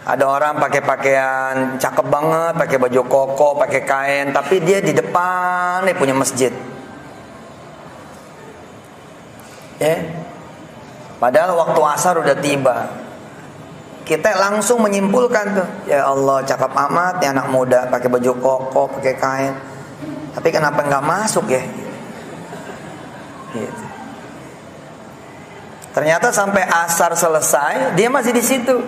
Ada orang pakai pakaian cakep banget, pakai baju koko, pakai kain, tapi dia di depan nih punya masjid. Padahal waktu asar udah tiba. Kita langsung menyimpulkan tuh, ya Allah cakep amat ya anak muda, pakai baju koko, pakai kain. Tapi kenapa nggak masuk ya? Gitu. Ternyata sampai asar selesai, dia masih di situ.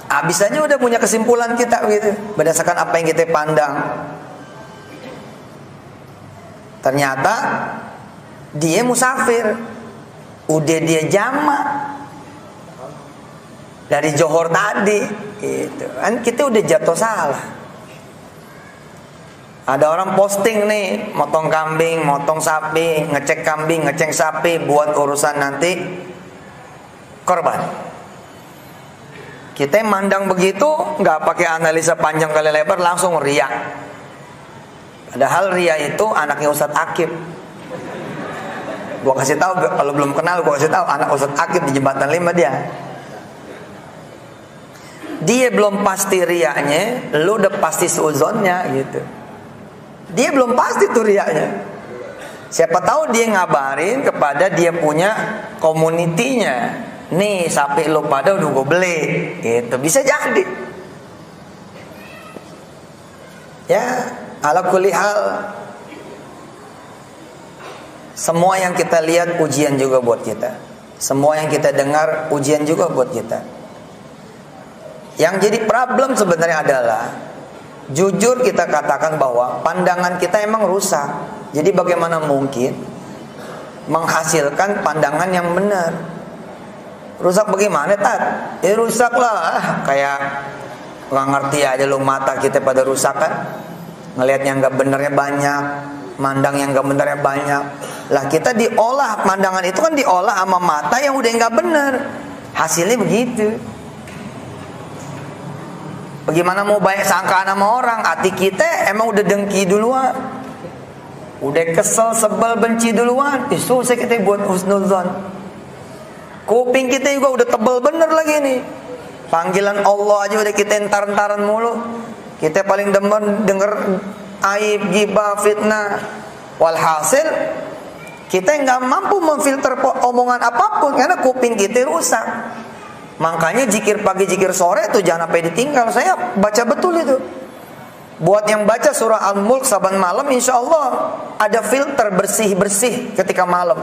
Habis aja udah punya kesimpulan kita gitu, berdasarkan apa yang kita pandang. Ternyata dia musafir, udah dia jamak dari Johor tadi, gitu. Kan kita udah jatuh salah. Ada orang posting nih, motong kambing, motong sapi, ngecek kambing, ngecek sapi, buat urusan nanti korban. Kita mandang begitu, nggak pakai analisa panjang kali lebar, langsung riak. Padahal riak itu anaknya Ustadz Akib. Gua kasih tahu, kalau belum kenal gua kasih tahu, anak Ustadz Akib di Jembatan 5 dia. Dia belum pasti riaknya, lu udah pasti seuzonnya gitu. Dia belum pasti tuh riaknya. Siapa tahu dia ngabarin kepada dia punya komunitinya. Nih sapi lu pada udah gue beli, gitu. Bisa jadi. Ya, ala kulli hal, semua yang kita lihat ujian juga buat kita. Semua yang kita dengar ujian juga buat kita. Yang jadi problem sebenarnya adalah, jujur kita katakan bahwa pandangan kita emang rusak. Jadi bagaimana mungkin menghasilkan pandangan yang benar? Rusak bagaimana, Tat? Ya rusak lah. Kayak nggak ngerti aja lu, mata kita pada rusak kan. Ngelihat yang nggak benernya banyak, mandang yang nggak benernya banyak. Lah kita diolah, pandangan itu kan diolah sama mata yang udah nggak bener. Hasilnya begitu. Bagaimana mau baik sangkaan sama orang? Hati kita emang udah dengki duluan, udah kesel, sebel, benci duluan. Susah kita buat husnuzon. Kuping kita juga udah tebel bener lagi nih. Panggilan Allah aja udah kita entar-entaran mulu. Kita paling demen denger aib, gibah, fitnah. Walhasil kita nggak mampu memfilter omongan apapun karena kuping kita rusak. Makanya zikir pagi, zikir sore itu jangan sampai ditinggal. Saya baca betul itu. Buat yang baca surah Al-Mulk saban malam, insya Allah ada filter bersih-bersih ketika malam.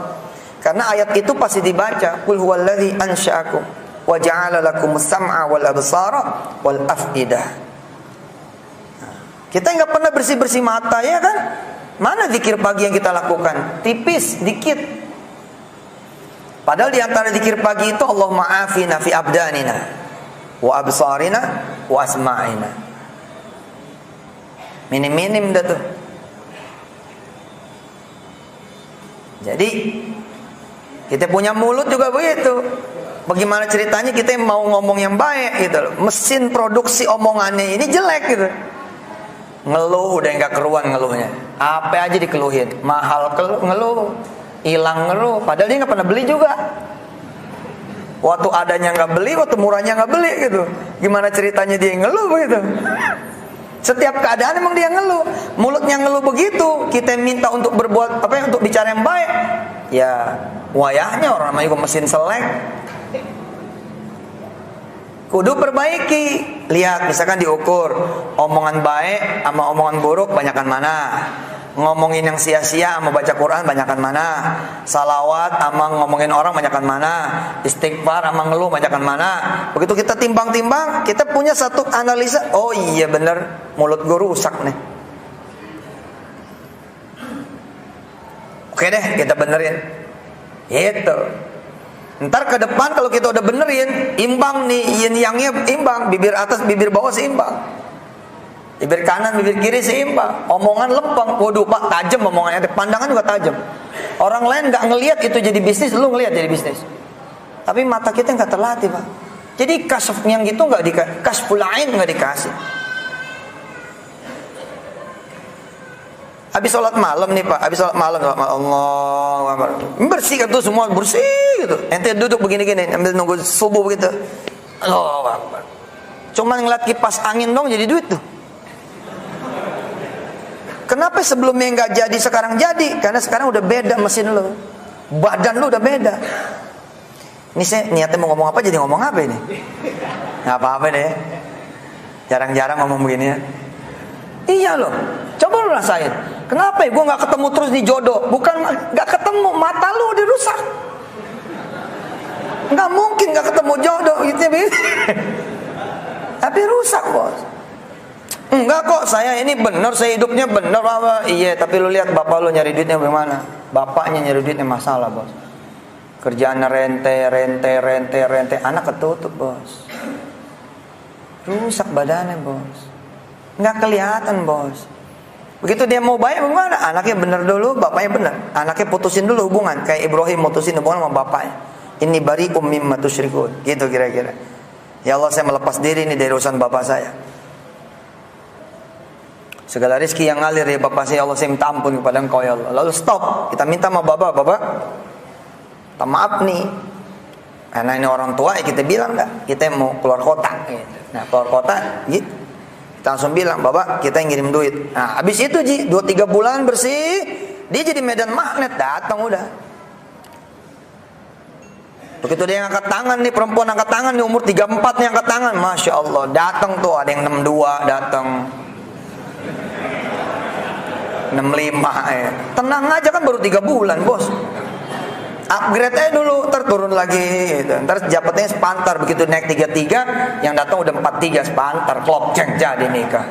Karena ayat itu pasti dibaca. Qul huwallazi ansha'akum wa ja'ala lakumus sam'a wal absara wal af'idah. Kita nggak pernah bersih-bersih mata, ya kan? Mana zikir pagi yang kita lakukan? Tipis, dikit. Padahal di antara zikir pagi itu Allahumma afina fi abdanina wa absarina wa asma'ina. Minim-minim dah tuh. Jadi kita punya mulut juga begitu. Bagaimana ceritanya kita mau ngomong yang baik gitu loh. Mesin produksi omongannya ini jelek gitu. Ngeluh udah nggak keruan ngeluhnya. Apa aja dikeluhin. Mahal ngeluh, hilang ngeluh. Padahal dia nggak pernah beli juga. Waktu adanya nggak beli, waktu murahnya nggak beli gitu. Gimana ceritanya dia ngeluh begitu? Setiap keadaan emang dia ngeluh. Mulutnya ngeluh begitu. Kita minta untuk berbuat apa ya, untuk bicara yang baik. Ya wayahnya orang namanya juga mesin selek. Kudu perbaiki. Lihat misalkan diukur omongan baik sama omongan buruk banyakan mana. Ngomongin yang sia-sia sama baca Quran banyakan mana. Salawat sama ngomongin orang banyakan mana. Istighfar sama ngeluh banyakan mana. Begitu kita timbang-timbang, kita punya satu analisa. Oh iya bener, mulut gue rusak nih. Oke deh, kita benerin. Itu. Ntar ke depan kalau kita udah benerin, imbang nih, yin yangnya imbang, bibir atas, bibir bawah seimbang. Bibir kanan, bibir kiri seimbang. Omongan lempeng. Waduh Pak, tajam omongannya. Pandangan juga tajam. Orang lain nggak ngelihat itu jadi bisnis, lu ngelihat jadi bisnis. Tapi mata kita nggak terlatih Pak. Jadi kasf yang gitu nggak dikasih, kasful ain nggak dikasih. Habis sholat malam nih Pak, habis sholat malam Allah bersihkan tuh semua bersih gitu. Ente duduk begini-gini, ambil nunggu subuh begitu. Allahu Akbar. Cuman ngeliat kipas angin dong jadi duit tuh. Kenapa sebelumnya nggak jadi sekarang jadi? Karena sekarang udah beda mesin lo, badan lo udah beda. Ini saya niatnya mau ngomong apa jadi ngomong apa ini? Nggak apa-apa deh. Jarang-jarang ngomong begini ya. Iya loh. Coba lo rasain. Kenapa ya gue nggak ketemu terus di jodoh? Bukan nggak ketemu, mata lo udah rusak. Nggak mungkin nggak ketemu jodoh gitu ya. Tapi rusak bos. Enggak kok, saya ini benar, saya hidupnya benar apa? Iya, tapi lu lihat bapak lu nyari duitnya bagaimana? Bapaknya nyari duitnya masalah bos. Kerjaannya rente, anak ketutup bos. Rusak badannya bos. Nggak kelihatan bos. Begitu dia mau bayar bagaimana? Anaknya benar dulu, bapaknya benar. Anaknya putusin dulu hubungan, kayak Ibrahim mutusin hubungan sama bapaknya. Ini bari'um mimma tusyrikun. Gitu kira-kira. Ya Allah, saya melepas diri ini dari urusan bapak saya. Segala rezeki yang ngalir ya bapak saya, Allah saya minta ampun kepada engkau ya Allah. Lalu stop, kita minta sama bapak, minta maaf nih. Karena ini orang tua ya kita bilang enggak, kita mau keluar kota gitu. Nah keluar kota gitu, kita langsung bilang bapak kita yang ngirim duit. Nah habis itu Ji, 2-3 bulan bersih, dia jadi medan magnet, datang udah. Begitu dia angkat tangan nih, perempuan angkat tangan nih, umur 34 nih angkat tangan, Masya Allah, datang tuh, ada yang 62 datang, 65 ya. Tenang aja kan baru 3 bulan bos. Upgrade aja dulu, ntar turun lagi gitu. Ntar jabatannya sepantar, begitu naik 33, yang datang udah 43 sepantar, klop ceng jadi nikah.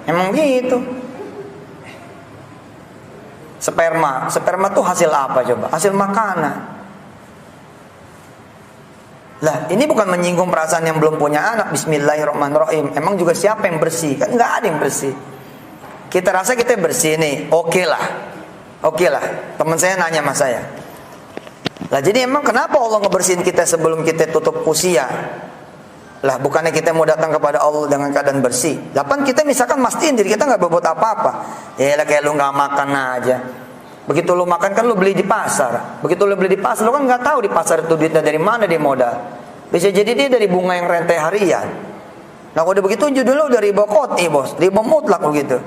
Emang gitu. Sperma tuh hasil apa coba? Hasil makanan. Lah, ini bukan menyinggung perasaan yang belum punya anak. Bismillahirrahmanirrahim. Emang juga siapa yang bersih? Kan nggak ada yang bersih. Kita rasa kita bersih nih, oke lah. Teman saya nanya sama saya. Lah jadi emang kenapa Allah ngebersihin kita sebelum kita tutup usia? Lah bukannya kita mau datang kepada Allah dengan keadaan bersih. Lapan kita misalkan mastiin diri kita nggak berbuat apa-apa. Ya lah kayak lu nggak makan aja. Begitu lu makan kan lu beli di pasar. Begitu lu beli di pasar lu kan nggak tahu di pasar itu duitnya dari mana dia modal. Bisa jadi dia dari bunga yang rente harian. Nah kalau udah begitu judulnya udah riba qot'i bos, riba mutlak begitu.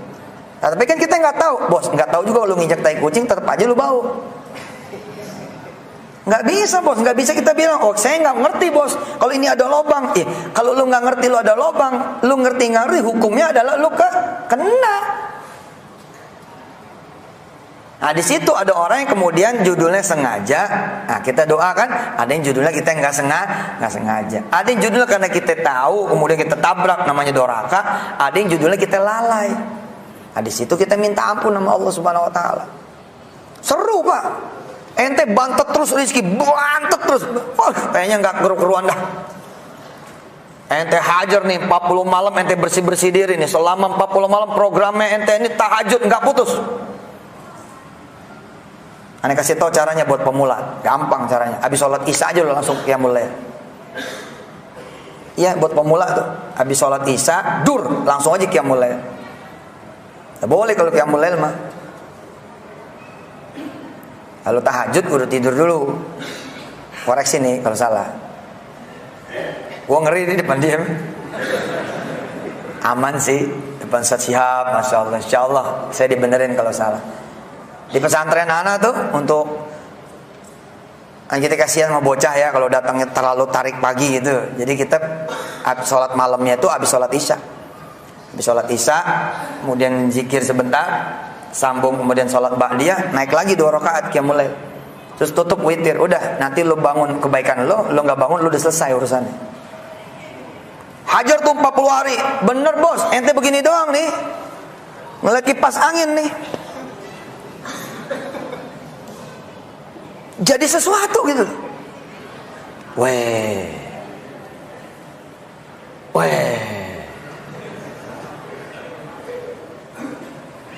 Nah, tapi kan kita nggak tahu bos, nggak tahu juga kalau lu nginjak tai kucing tetap aja lu bau. Nggak bisa bos, nggak bisa kita bilang oh saya nggak ngerti bos. Kalau ini ada lobang, kalau lu nggak ngerti lu ada lobang, lu ngerti hukumnya adalah lu kena. Nah di situ ada orang yang kemudian judulnya sengaja. Nah kita doakan. Ada yang judulnya kita nggak sengaja. Ada yang judulnya karena kita tahu kemudian kita tabrak namanya doraka. Ada yang judulnya kita lalai. Nah di situ kita minta ampun sama Allah Subhanahu Wa Taala. Seru pak. Ente bantet terus rezeki, bantet terus. Kayaknya nggak keruan dah. Ente hajar nih 40 malam ente bersih diri nih. Selama 40 malam programnya ente ini tahajud nggak putus. Ane kasih tahu caranya buat pemula, gampang caranya. Habis sholat isya aja lo langsung qiyamul lail. Iya buat pemula tuh. Habis sholat isya, langsung aja qiyamul lail. Ya, boleh kalau qiyamul lail mah. Lalu tahajud udah tidur dulu. Koreksi nih kalau salah. Gua ngeri di depan dia. Aman sih depan Ustaz Syihab, Masya Allah. Insya Allah saya dibenerin kalau salah. Di pesantren anak tuh untuk kita kasihan sama bocah ya kalau datangnya terlalu tarik pagi gitu. Jadi kita habis sholat malamnya itu habis sholat isya. Habis sholat isya kemudian zikir sebentar, sambung kemudian sholat ba'diyah, naik lagi 2 rakaat qiyamul lail. Terus tutup witir. Udah, nanti lu bangun kebaikan lu nggak bangun lu udah selesai urusannya. Hajar tuh 40 hari. Bener bos, ente begini doang nih. Ngeliat kipas angin nih. Jadi sesuatu gitu. Weh.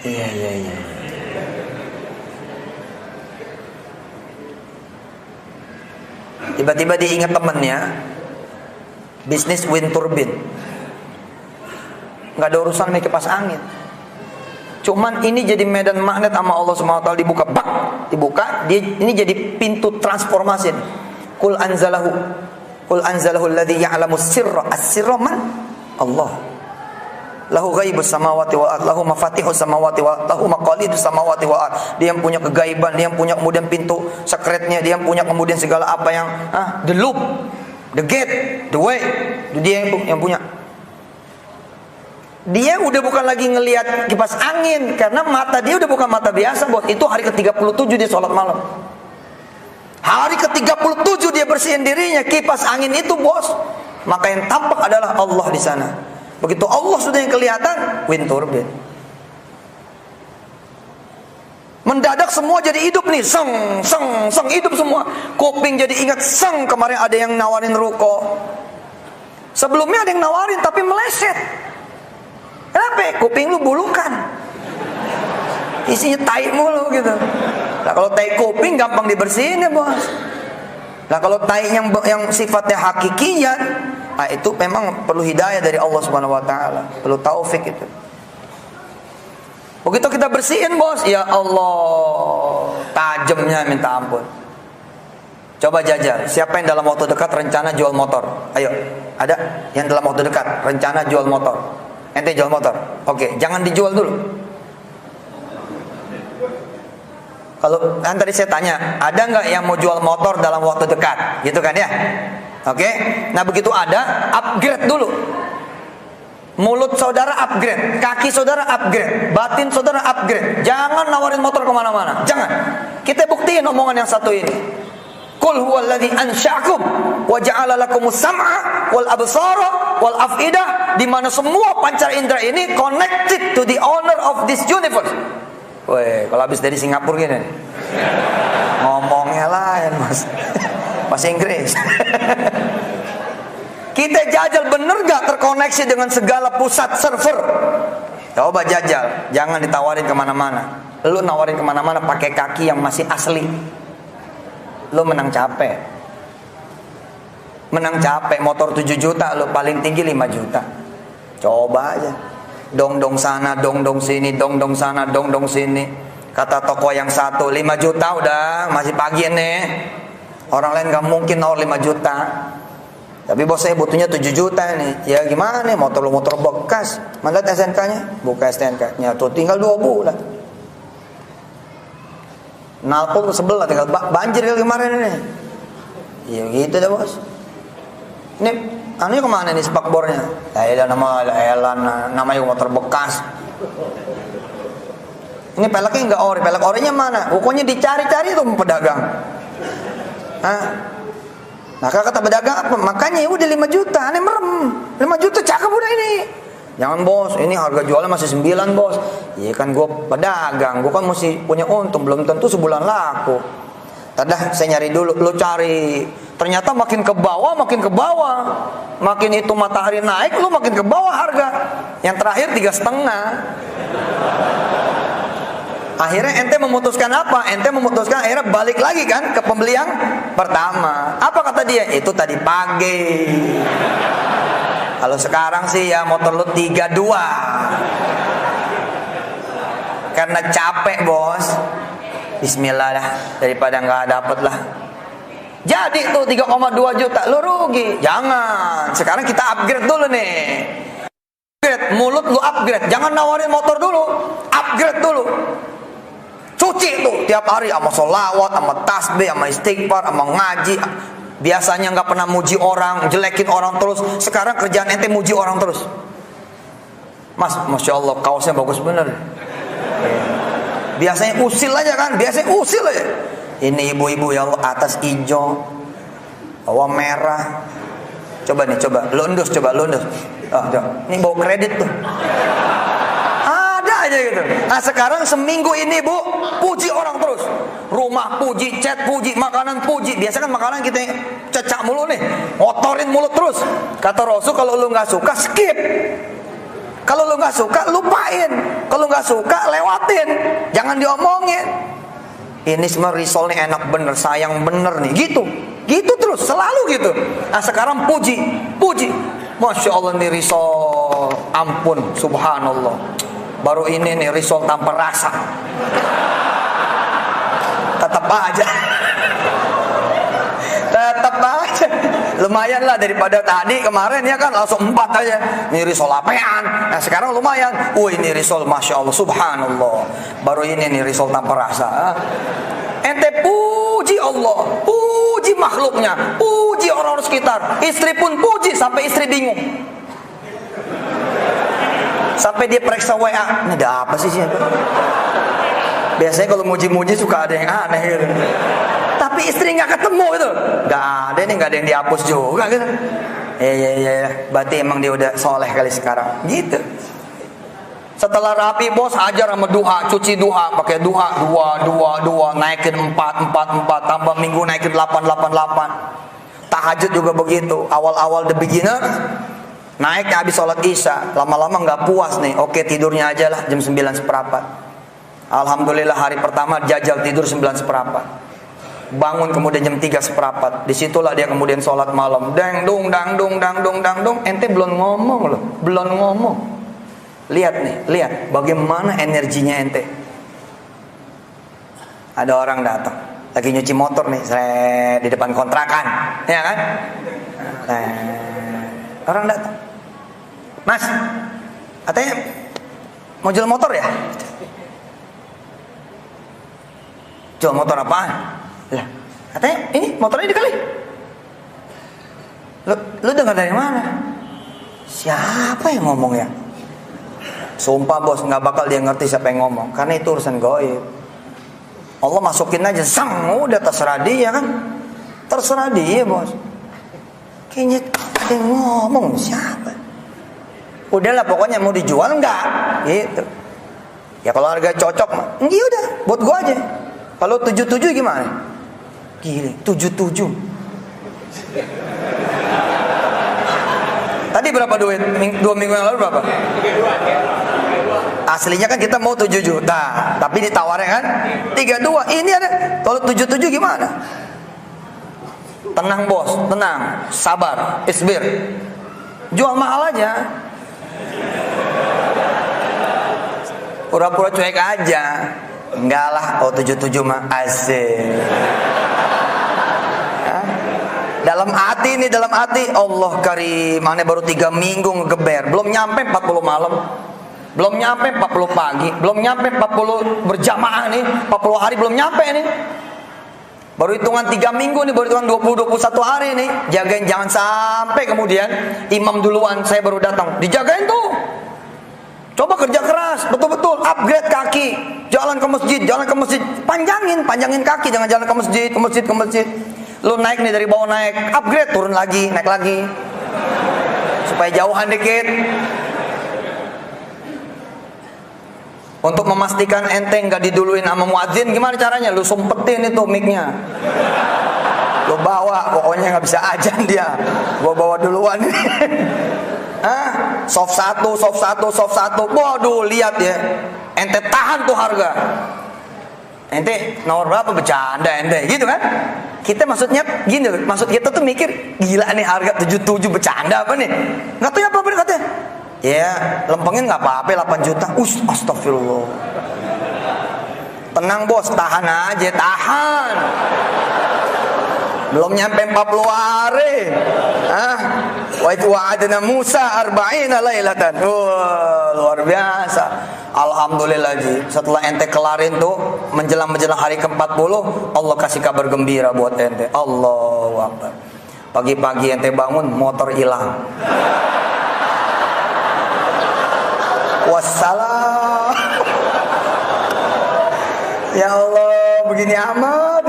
Iya. Tiba-tiba diingat temennya bisnis wind turbine. Nggak ada urusan sama kipas angin. Cuman ini jadi medan magnet sama Allah SWT dibuka, dia ini jadi pintu transformasi. Qul anzalahu Qul anzalahu alladzi ya'lamu sirra. As-sirra man? Allah. Lahu ghaibus samawati wal ardh, lahu mafatihus samawati wal ardh, lahu maqalidus samawati wal ardh. Dia yang punya kegaiban, dia yang punya kemudian pintu sekretnya, dia yang punya kemudian segala apa yang the loop, the gate, the way. Itu dia yang punya. Dia udah bukan lagi ngelihat kipas angin karena mata dia udah bukan mata biasa, Bos. Itu hari ke-37 dia sholat malam. Hari ke-37 dia bersihin dirinya, kipas angin itu, Bos. Maka yang tampak adalah Allah di sana. Begitu Allah sudah yang kelihatan, wind turbine. Mendadak semua jadi hidup nih, seng hidup semua. Kuping jadi ingat, seng kemarin ada yang nawarin ruko. Sebelumnya ada yang nawarin tapi meleset. Kenapa? Kuping lu bulukan. Isinya tai mulu gitu. Nah, kalau tai kuping gampang dibersihin ya, Bos. Nah, kalau tai yang sifatnya hakikiyat, nah itu memang perlu hidayah dari Allah Subhanahu wa taala, perlu taufik itu. Begitu kita bersihin, Bos, ya Allah, tajamnya minta ampun. Coba jajal, siapa yang dalam waktu dekat rencana jual motor? Ayo, ada yang dalam waktu dekat rencana jual motor? Ente jual motor? Oke, jangan dijual dulu. Kalau kan tadi saya tanya, ada nggak yang mau jual motor dalam waktu dekat? Gitu kan ya? Oke. Nah begitu ada, upgrade dulu. Mulut saudara upgrade, kaki saudara upgrade, batin saudara upgrade. Jangan nawarin motor kemana-mana. Jangan. Kita buktiin omongan yang satu ini. Qul huwallazi ansha'akum wa ja'ala lakumus sam'a wal absara wal af'idah, di mana semua pancar indera ini connected to the owner of this universe. Weh, kalau habis dari Singapura gini ngomongnya lain, Mas. Bahasa Inggris. Kita jajal, bener gak terkoneksi dengan segala pusat server? Coba jajal, jangan ditawarin kemana-mana. Lu nawarin kemana-mana pakai kaki yang masih asli, lu menang capek. Menang capek. Motor 7 juta, lu paling tinggi 5 juta. Coba aja. Dong-dong sana, dong-dong sini, dong-dong sana, dong-dong sini. Kata toko yang satu 5 juta udah, masih pagi nih. Orang lain gak mungkin nawar 5 juta. Tapi bos saya butuhnya 7 juta nih. Ya gimana nih, motor lu motor bekas. Mana lihat SNK-nya? Buka SNK-nya tuh tinggal 2 bulan. Nalpot sebelah tinggal banjir kemarin ini. Ya gitu deh, Bos. Ini anunya kemana nih spakbornya? Ya namanya motor bekas. Ini peleknya enggak ori, pelek orinya mana? Pokoknya dicari-cari tuh pedagang. Nah kata pedagang apa? Makanya ya udah 5 juta, aneh merem. 5 juta cakep udah ini. Jangan, Bos, ini harga jualnya masih 9, Bos. Iya kan gue pedagang, gue kan mesti punya untung, belum tentu sebulan laku. Tadah saya nyari dulu, lo cari. Ternyata makin ke bawah, makin ke bawah. Makin itu matahari naik, lo makin ke bawah harga. Yang terakhir 3,5. Akhirnya ente memutuskan apa? Ente memutuskan akhirnya balik lagi kan ke pembeli yang pertama. Apa kata dia? Itu tadi pagi. Kalau sekarang sih ya motor lu 32. Karena capek, Bos. Bismillah lah, daripada nggak dapet lah. Jadi tuh 3,2 juta lu rugi. Jangan. Sekarang kita upgrade dulu nih. Upgrade, mulut lu upgrade. Jangan nawarin motor dulu. Upgrade dulu. Cuci tuh tiap hari sama sholawat, sama tasbih, sama istighfar, sama ngaji. Biasanya nggak pernah muji orang, jelekin orang terus. Sekarang kerjaan ente muji orang terus. Mas, Masya Allah, kaosnya bagus bener. Biasanya usil aja kan, biasanya usil aja. Ini ibu-ibu ya Allah, atas hijau, bawah merah. Coba nih, coba lu endus, coba lu endus. Ini bawa kredit tuh. Ada aja gitu. Nah sekarang seminggu ini, Bu, puji orang terus. Rumah puji, chat puji, makanan puji. Biasa kan makanan kita cecak mulu nih, ngotorin mulut terus. Kata Rasul, kalau lu nggak suka skip. Kalau lu nggak suka lupain. Kalau nggak suka lewatin. Jangan diomongin. Ini semua risolnya enak bener, sayang bener nih. Gitu terus, selalu gitu. Nah sekarang puji. Masya Allah nih risol, ampun, subhanallah. Baru ini nih risol tanpa rasa. Tetap aja. Lumayan lah daripada tadi kemarin ya kan langsung 4 aja. Ini risol apean. Nah sekarang lumayan. Ini risol Masya Allah, Subhanallah. Baru ini nih risol tanpa rasa. Ente puji Allah, puji makhluknya, puji orang-orang sekitar. Istri pun puji sampai istri bingung. Sampai dia periksa WA. Ini ada apa sih sih? Biasanya kalau muji-muji suka ada yang aneh gitu. Tapi istri nggak ketemu itu, nggak ada nih, nggak ada yang dihapus juga gitu. Iya, berarti emang dia udah soleh kali sekarang, gitu. Setelah rapi bos, hajar sama duha, cuci duha, pakai duha, dua, naikin 4, tambah minggu naikin 8. Tahajud juga begitu, awal-awal the beginner, naik habis sholat isya, lama-lama nggak puas nih, oke tidurnya aja lah jam 9:15. Alhamdulillah hari pertama jajal tidur 9:15. Bangun kemudian jam 3:15. Disitulah dia kemudian sholat malam. Dang dung, ente belum ngomong loh, belum ngomong. Lihat nih, lihat bagaimana energinya ente. Ada orang datang, lagi nyuci motor nih, di depan kontrakan, ya kan? Orang datang, Mas, katanya mau jual motor ya? Jual motor apaan? Lah, katanya ini motornya dikali. Lu dengar dari mana? Siapa yang ngomong ya? Sumpah bos, nggak bakal dia ngerti siapa yang ngomong, karena itu urusan gaib. Allah masukin aja, sang, udah terserah dia kan? Terserah dia bos. Kayaknya ada yang ngomong, siapa? Udahlah pokoknya mau dijual nggak? Gitu. Ya kalau harga cocok, iya udah, buat gua aja. Kalau 77 gimana? Gile, 77. Tadi berapa duit? 2 minggu yang lalu berapa? 32. Aslinya kan kita mau 7 juta, tapi ditawarnya kan 32. Ini ada, kalau 77 gimana? Tenang bos, tenang, sabar, isbir. Jual mahal aja. Pura-pura cuek aja. Enggak lah, oh 77 mah asik. Dalam hati nih, dalam hati, Allah karim, aneh baru 3 minggu ngegeber, belum nyampe 40 malam, belum nyampe 40 pagi, belum nyampe 40 berjamaah nih, 40 hari belum nyampe nih. Baru hitungan 3 minggu nih, baru hitungan 20-21 hari nih. Jagain jangan sampai kemudian imam duluan, saya baru datang. Dijagain tuh. Coba kerja keras, betul-betul upgrade kaki, jalan ke masjid, panjangin kaki, jangan jalan ke masjid. Lu naik nih dari bawah naik, upgrade, turun lagi, naik lagi. Supaya jauhan dikit. Untuk memastikan ente nggak diduluin sama muadzin, gimana caranya? Lu sumpetin itu mic-nya. Lu bawa, pokoknya nggak bisa ajan dia. Gua bawa duluan. Soft satu. Waduh, lihat ya. Ente tahan tuh harga. Ente nomor berapa, bercanda ente, gitu kan? Kita maksudnya gini, maksud kita tuh mikir, gila nih harga 77 bercanda apa nih? Nggak tahu apa bener katanya. Ya, lempengin nggak apa-apa 8 juta. Astagfirullah. Tenang bos, tahan aja, tahan. Belum nyampe 40 hari. Wa itu wa'adna Musa 40 lailatan. Luar biasa. Alhamdulillah ji. Setelah ente kelarin tuh menjelang hari ke-40, Allah kasih kabar gembira buat ente. Allahu Akbar. Pagi-pagi ente bangun, motor hilang. Wassalam. Ya Allah, begini amat.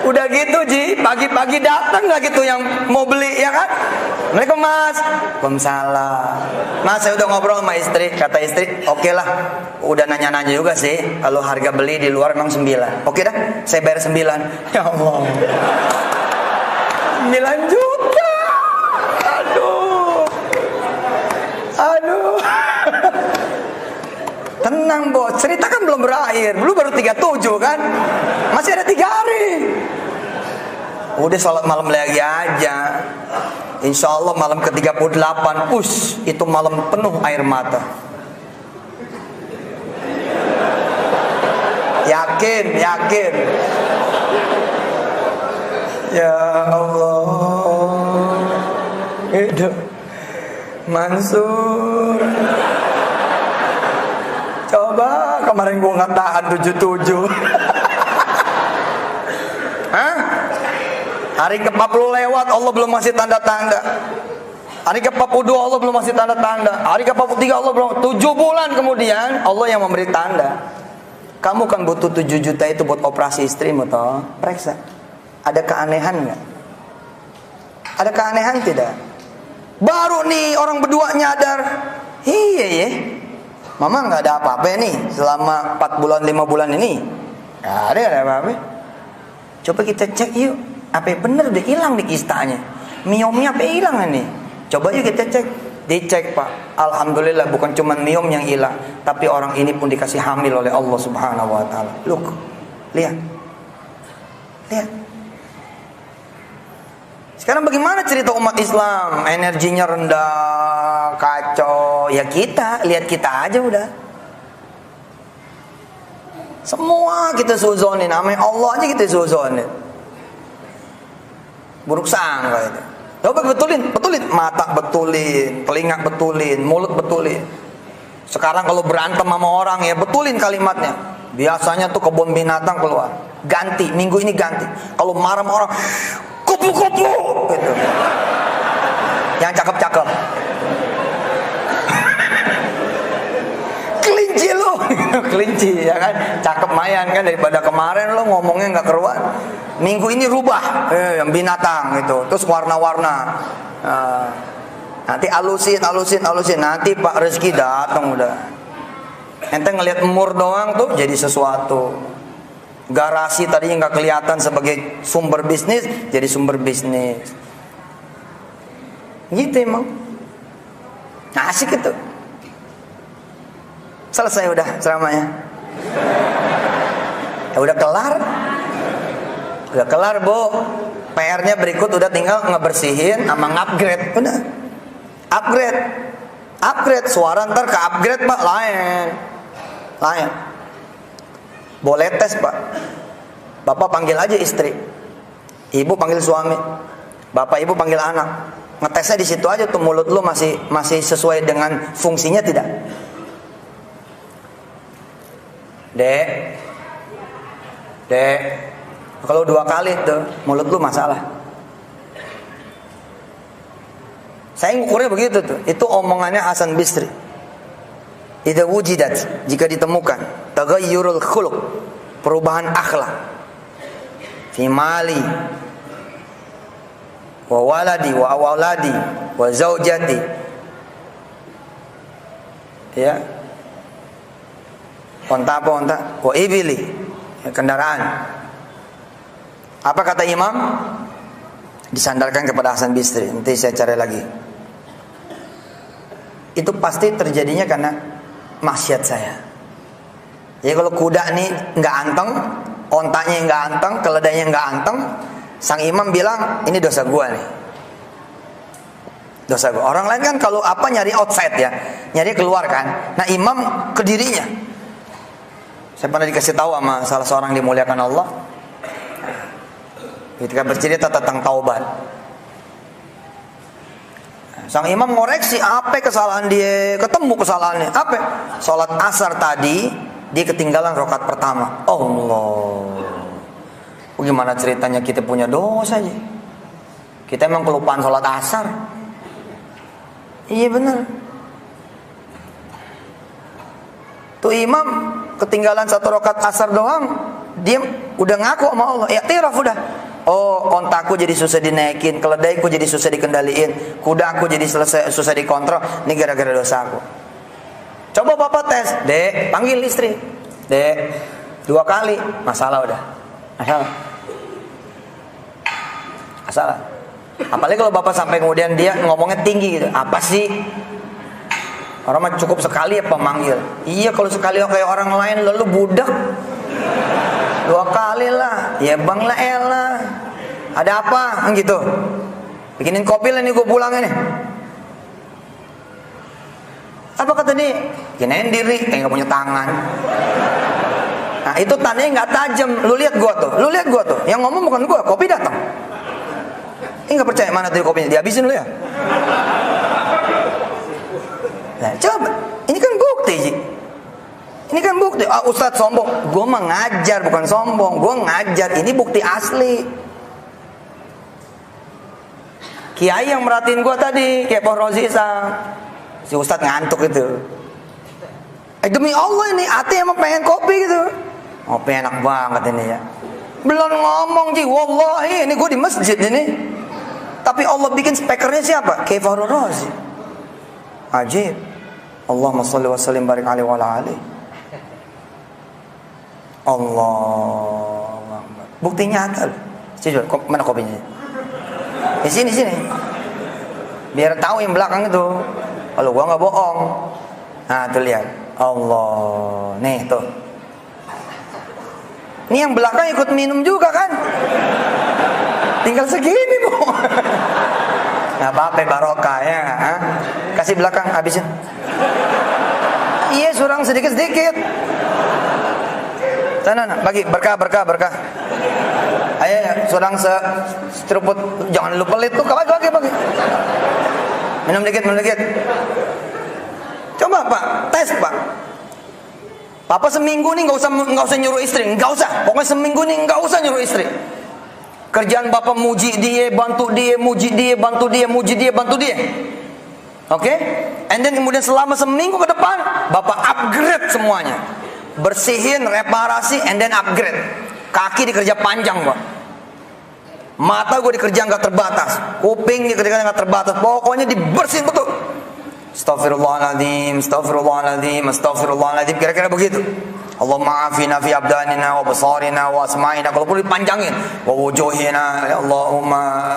Udah gitu Ji, pagi-pagi datang nggak gitu yang mau beli ya kan? Mereka Mas, Waalaikumsalam. Mas saya udah ngobrol sama istri, kata istri, oke lah. Udah nanya-nanya juga sih, kalau harga beli di luar memang 9. Oke dah, saya bayar 9. Ya Allah, 9 juta. Aduh. Tenang bos, cerita kan belum berakhir. Lu baru 37 kan? Masih ada 3 hari. Udah sholat malam lagi aja. Insya Allah malam ke-38, itu malam penuh air mata. Yakin. Ya Allah. Itu Mansur. Coba kemarin gua nggak tahan 77. Hah? Hari ke-40 lewat, Allah belum masih tanda-tanda. Hari ke-42 Allah belum masih tanda-tanda. Hari ke-43 Allah belum. 7 bulan kemudian Allah yang memberi tanda. Kamu kan butuh 7 juta itu buat operasi istrimu toh. Periksa. Ada keanehan nggak? Ada keanehan tidak? Baru nih orang berdua nyadar. Iya ya. Mama nggak ada apa-apa nih selama 4 bulan 5 bulan ini. Nggak ada apa-apa. Coba kita cek yuk. Apa bener udah hilang nih kistanya? Miomnya apa hilang nih? Coba yuk kita cek. Dicek Pak. Alhamdulillah bukan cuma miom yang hilang, tapi orang ini pun dikasih hamil oleh Allah Subhanahu wa taala. Look. Lihat. Lihat. Sekarang bagaimana cerita umat Islam? Energinya rendah, kacau. Ya kita, lihat kita aja udah. Semua kita suzonin, namanya Allah aja kita suzonin. Buruk sangka itu. Coba betulin. Mata betulin, telinga betulin, mulut betulin. Sekarang kalau berantem sama orang ya betulin kalimatnya. Biasanya tuh kebun binatang keluar. Ganti, minggu ini ganti. Kalau marah sama orang, kupu-kupu gitu. Yang cakep-cakep. Kelinci lu. Kelinci ya kan. Cakep mayan kan, daripada kemarin lu ngomongnya nggak keruan. Minggu ini rubah yang binatang gitu. Terus warna-warna. Nanti alusin. Nanti Pak Rezeki datang udah. Ente ngelihat umur doang tuh jadi sesuatu. Garasi tadinya nggak kelihatan sebagai sumber bisnis, jadi sumber bisnis. Gitu emang. Nah, asik itu. Selesai udah ceramahnya. Ya udah kelar. Udah kelar, Bu. PR-nya berikut udah tinggal ngebersihin sama ngupgrade. Udah. Upgrade. Suara ntar ke upgrade, Pak. Lain. Boleh tes, Pak. Bapak panggil aja istri. Ibu panggil suami. Bapak ibu panggil anak. Ngetesnya di situ aja tuh, mulut lu masih sesuai dengan fungsinya tidak? Dek. Kalau 2 kali tuh mulut lu masalah. Saya ngukurnya begitu tuh. Itu omongannya Hasan Bisri. Idza wujidat, jika ditemukan taghayyurul khuluq, perubahan akhlak, fi mali wa waladi wa awladi wa zaujati, ya, onta wa ibili, ya, kendaraan. Apa kata imam? Disandarkan kepada Hasan Bisri. Nanti saya cari lagi. Itu pasti terjadinya karena maksiat saya. Jadi kalau kuda nih nggak anteng, ontanya nggak anteng, keledainya nggak anteng, sang imam bilang ini dosa gua nih. Dosa gua. Orang lain kan kalau apa nyari outside ya, nyari keluar kan. Nah imam ke dirinya. Saya pernah dikasih tahu sama salah seorang dimuliakan Allah. Ketika bercerita tentang taubat. Sang imam ngoreksi apa kesalahan dia, ketemu kesalahannya. Apa? Salat asar tadi dia ketinggalan rakaat pertama. Allah. Bagaimana ceritanya kita punya dosa aja? Kita emang kelupaan salat asar. Iya benar. Tuh imam ketinggalan 1 rakaat asar doang, dia udah ngaku sama Allah. Ya tiraf udah. Oh, ontaku jadi susah dinaikin, keledaiku jadi susah dikendaliin, kudaku jadi susah dikontrol. Ini gara-gara dosaku. Coba bapak tes, Dek, panggil istri. Dek, 2 kali, masalah udah. Masalah. Apalagi kalau bapak sampai kemudian dia ngomongnya tinggi gitu. Apa sih? Orang mah cukup sekali ya pemanggil. Iya, kalau sekali kayak orang lain lalu budak. 2 kali lah, ya bang lah elah. Ada apa? Gitu. Bikinin kopi lah nih gue pulangnya nih. Apa kata dia? Ginain diri, kayak gak punya tangan. Nah itu tandanya nggak tajam. Lu lihat gua tuh, yang ngomong bukan gua, kopi datang. Ini nggak percaya, mana tuh kopinya, dihabisin lu ya. Nah, coba, ini kan bukti Ji. Ini kan bukti. Ustadz sombong, gua mah ngajar bukan sombong, gua ngajar, ini bukti asli. Kiai yang merhatiin gua tadi, kayak Pak Rozi si Ustadz ngantuk itu. Demi Allah ini, hati emang pengen kopi gitu. Kopi enak banget ini ya. Belum ngomong Ji, wallahi ini gue di masjid ini. Tapi Allah bikin speakernya siapa? Kayak Fahru Razi. Ajib. Allahumma sholli wa sallim barik alaihi wa ala alihi. Allah. Buktinya nyata. Sini, mana kopinya? Di sini. Biar tahu yang belakang itu. Kalau gua nggak bohong. Nah, tuh lihat. Allah. Nih tuh. Ini yang belakang ikut minum juga kan? Tinggal segini bu. Nggak apa-apa, barokah ya. Kasih belakang, habisin. Iya, surang sedikit-sedikit. Sana, bagi berkah. Ayo, surang seceruput. Jangan lupa pelit tuh. Bagi. Minum dikit. Coba Pak, tes Pak. Papa seminggu nih nggak usah nyuruh istri, nggak usah. Pokoknya seminggu nih nggak usah nyuruh istri. Kerjaan Bapak muji dia, bantu dia, muji dia, bantu dia. Oke? And then kemudian selama seminggu ke depan, Bapak upgrade semuanya. Bersihin, reparasi, and then upgrade. Kaki dikerja panjang Pak. Mata gue dikerja nggak terbatas, kuping dikerja nggak terbatas. Pokoknya dibersihin betul. Astaghfirullahaladzim, kira-kira begitu. Allahumma afina fi abdanina wa basarina wa asma'ina. Kalau perlu dipanjangin, wa wujuhina, ya Allahumma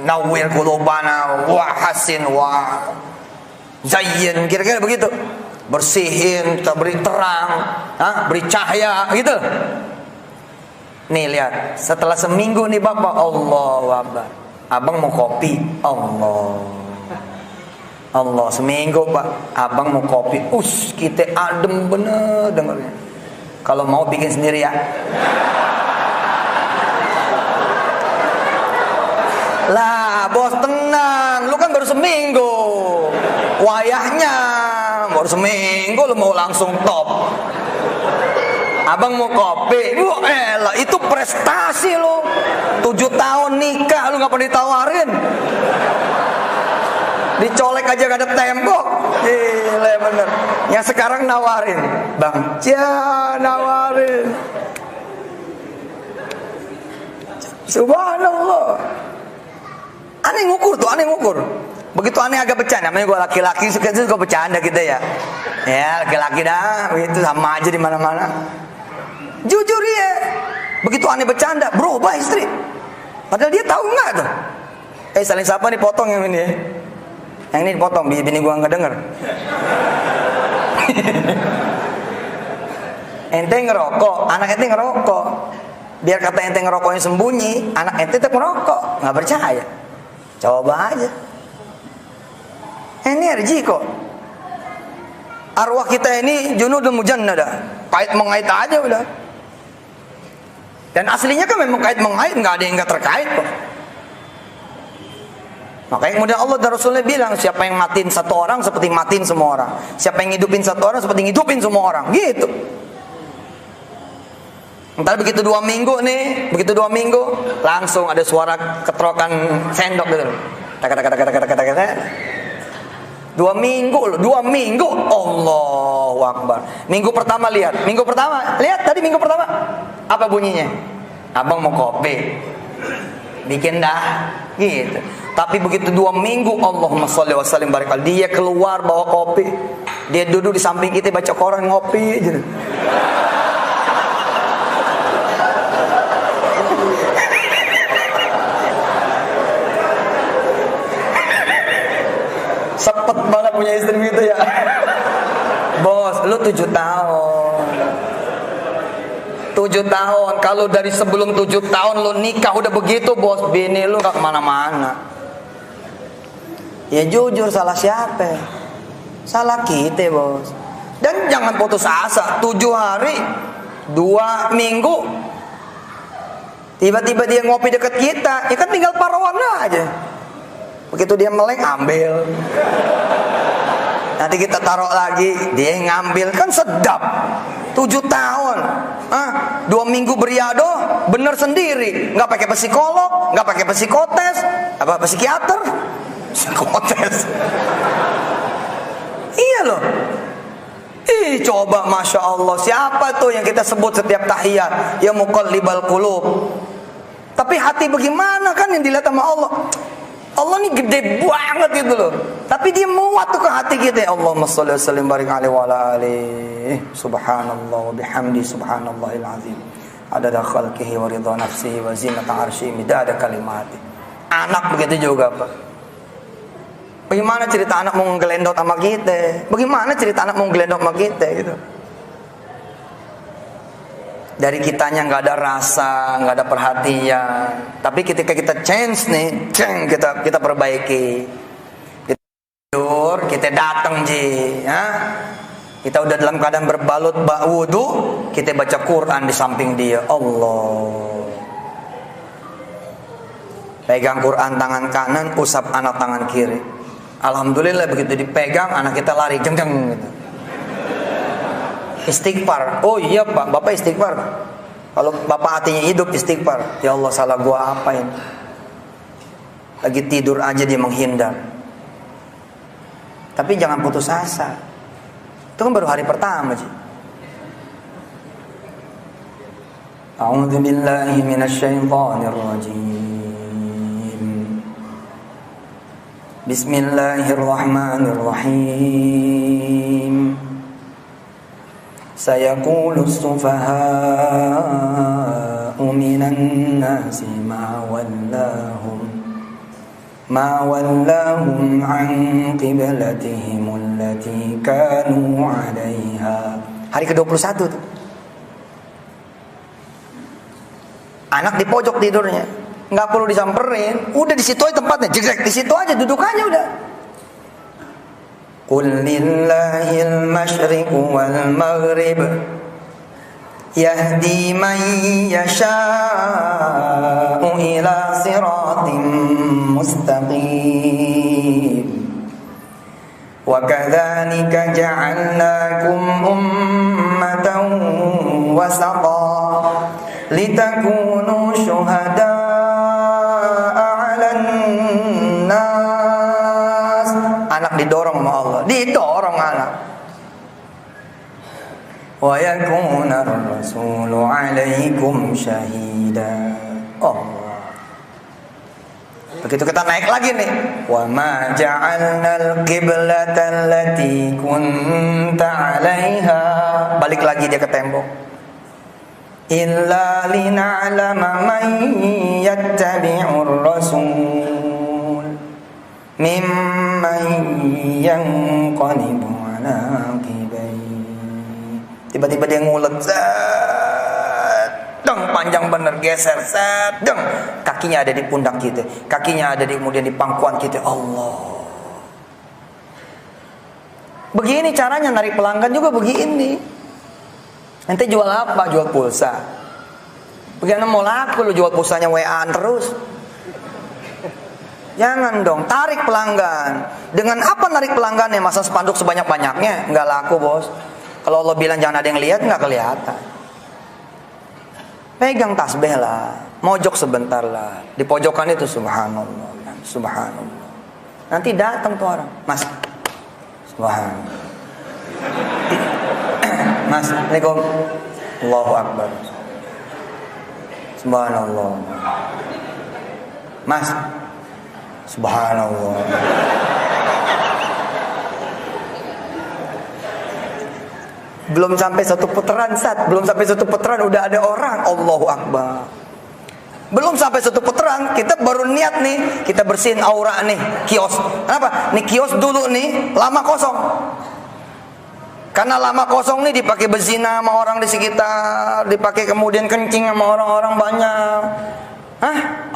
nawwir qulubana wa hasin wa zayyin. Kira-kira begitu. Bersihin, kita beri terang, beri cahaya gitu. Nih lihat, setelah seminggu nih Bapak, Allahu Akbar. Abang mau kopi, Allah, seminggu Pak, abang mau kopi. Kita adem bener dengarnya. Kalau mau bikin sendiri ya. Lah bos tenang, lu kan baru seminggu. Wayahnya baru seminggu lu mau langsung top. Abang mau kopi, elah itu prestasi lu. 7 tahun nikah lu gak pernah ditawarin. Dicolek aja gak ada tembok. Gila bener. Yang sekarang nawarin, Bang, nawarin. Subhanallah. Aneh ngukur. Begitu aneh agak bercanda. Namanya gue laki-laki suka bercanda kita ya. Ya laki-laki dah, itu sama aja di mana-mana. Jujur ya. Begitu aneh bercanda, berubah istri. Padahal dia tahu nggak tuh. Saling sapa nih, potong yang ini ya. Yang ini dipotong, bini gua nggak denger. Ente ngerokok, anak ente ngerokok. Biar kata ente ngerokoknya sembunyi, anak ente tetap ngerokok. Nggak percaya? Coba aja. Energi kok. Arwah kita ini junudul mujannada. Kait mengait aja udah. Dan aslinya kan memang kait mengait, nggak ada yang nggak terkait kok. Makanya kemudian Allah dan Rasulnya bilang, siapa yang matiin satu orang seperti matiin semua orang. Siapa yang ngidupin satu orang seperti ngidupin semua orang. Gitu. Entar begitu 2 minggu, langsung ada suara ketrokan sendok gitu. Tak. 2 minggu, Allahu Akbar. Minggu pertama lihat tadi minggu pertama apa bunyinya? Abang mau kopi, bikin dah, gitu. Tapi begitu 2 minggu, Allahumma sholli wa sallim barik alaihi, dia keluar bawa kopi, dia duduk di samping kita baca koran ngopi, gitu. Sepet banget punya istri gitu ya. Bos, lu 7 tahun. 7 tahun. Kalau dari sebelum 7 tahun lu nikah udah begitu, bos, bini lu gak kemana-mana. Ya jujur, salah siapa? Salah kita, bos. Dan jangan putus asa. 7 hari 2 minggu tiba-tiba dia ngopi dekat kita, ya kan tinggal parawan aja. Begitu dia meleng, ambil. Nanti kita taruh lagi, dia ngambil, kan sedap. 7 tahun, 2 minggu beriado, bener sendiri, nggak pakai psikolog, nggak pakai psikotes, apa psikiater, psikotes. Iya loh. Ih, coba masya Allah, siapa tuh yang kita sebut setiap tahiyat? Ya muqallibal qulub. Tapi hati bagaimana kan yang dilihat sama Allah? Allah ini gede banget gitu loh. Tapi dia muat tuh ke hati kita. Allahumma sholli wa sallim barik alaihi wa ala alihi. Subhanallah wa bihamdi subhanallahil azim. Adada khalqihi wa ridha nafsihi wa zinata arsyihi midada kalimati. Anak begitu juga, Pak. Bagaimana cerita anak mau ngelendot sama kita? Bagaimana cerita anak mau ngelendot sama kita gitu? Dari kitanya nggak ada rasa, nggak ada perhatian. Tapi ketika kita change nih, kita perbaiki. Kita tidur, kita datang ya. Kita udah dalam keadaan berbalut bak wudu, kita baca Quran di samping dia. Allah. Pegang Quran tangan kanan, usap anak tangan kiri. Alhamdulillah begitu dipegang, anak kita lari jeng gitu. Istighfar. Oh iya Pak, Bapak istighfar. Kalau Bapak hatinya hidup istighfar. Ya Allah, salah gua apa ini? Lagi tidur aja dia menghindar. Tapi jangan putus asa. Itu kan baru hari pertama sih. A'udzu billahi minasyaitonir rajim. Bismillahirrahmanirrahim. Sayaqulu as-sufaha'u minan nasi ma wallahum an qiblatihim allati kanu 'alaiha. Hari ke-21 tuh. Anak di pojok tidurnya, nggak perlu disamperin, udah di situ aja tempatnya, jegrek di situ aja dudukannya udah. Qul lillahil masyriqu wal maghrib yahdi man yasha'u ila siratim mustaqim. Wa kadzalika ja'alnakum ummatan wasata litakunu syuhada'a 'alan nas. Anak didorong sama Allah, didorong anak. Wa yakuna ar-rasulu 'alaikum syahida. Allah. Begitu kita naik lagi nih. Wa ma ja'alnal qiblata allati kunta 'alaiha. Balik lagi dia ke tembok. Illa lina'lama man yattabi'ur rasul mimman yanqalibu ala aqibaihi. Tiba-tiba dia ngulet, deng, panjang bener, geser, deng, kakinya ada di pundak kita, kakinya ada kemudian di pangkuan kita. Allah. Begini caranya narik pelanggan juga begini. Nanti jual apa? Jual pulsa. Bagaimana mau laku lu jual pulsanya WA-an terus? Jangan dong, tarik pelanggan. Dengan apa narik pelanggannya? Masa spanduk sebanyak-banyaknya? Nggak laku, bos. Kalau Allah bilang jangan ada yang lihat, nggak kelihatan. Pegang tasbih lah, mojok sebentar lah. Di pojokan itu subhanallah, subhanallah. Nanti datang tuh orang, Mas, subhanallah. Mas, Assalamualaikum. Allahu Akbar. Subhanallah. Mas, subhanallah. Belum sampai satu putaran, belum sampai satu putaran udah ada orang. Allahu Akbar. Belum sampai satu putaran, kita baru niat nih, kita bersihin aura nih, kios. Kenapa? Nih kios dulu nih lama kosong. Karena lama kosong nih dipakai berzina sama orang di sekitar, dipakai kemudian kencing sama orang-orang banyak.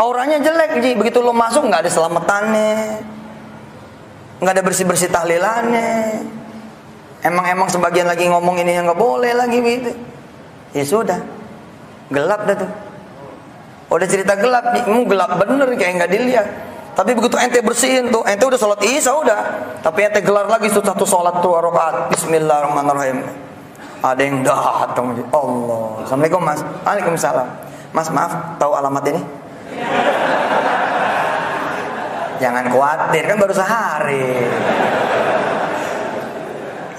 Auranya jelek, Ji. Begitu lo masuk nggak ada selamatannya, nggak ada bersih-bersih tahlilannya. Emang sebagian lagi ngomong ini yang nggak boleh lagi gitu. Ya sudah, gelap dah tuh. Udah cerita gelap, gelap bener kayak nggak dilihat. Tapi begitu ente bersihin tuh, ente udah sholat isya udah. Tapi ente gelar lagi satu sholat 2 rakaat. Bismillahirrahmanirrahim. Ada yang datang. Allah. Assalamualaikum mas. Waalaikumsalam. Mas maaf, tahu alamat ini? Jangan khawatir, kan baru sehari.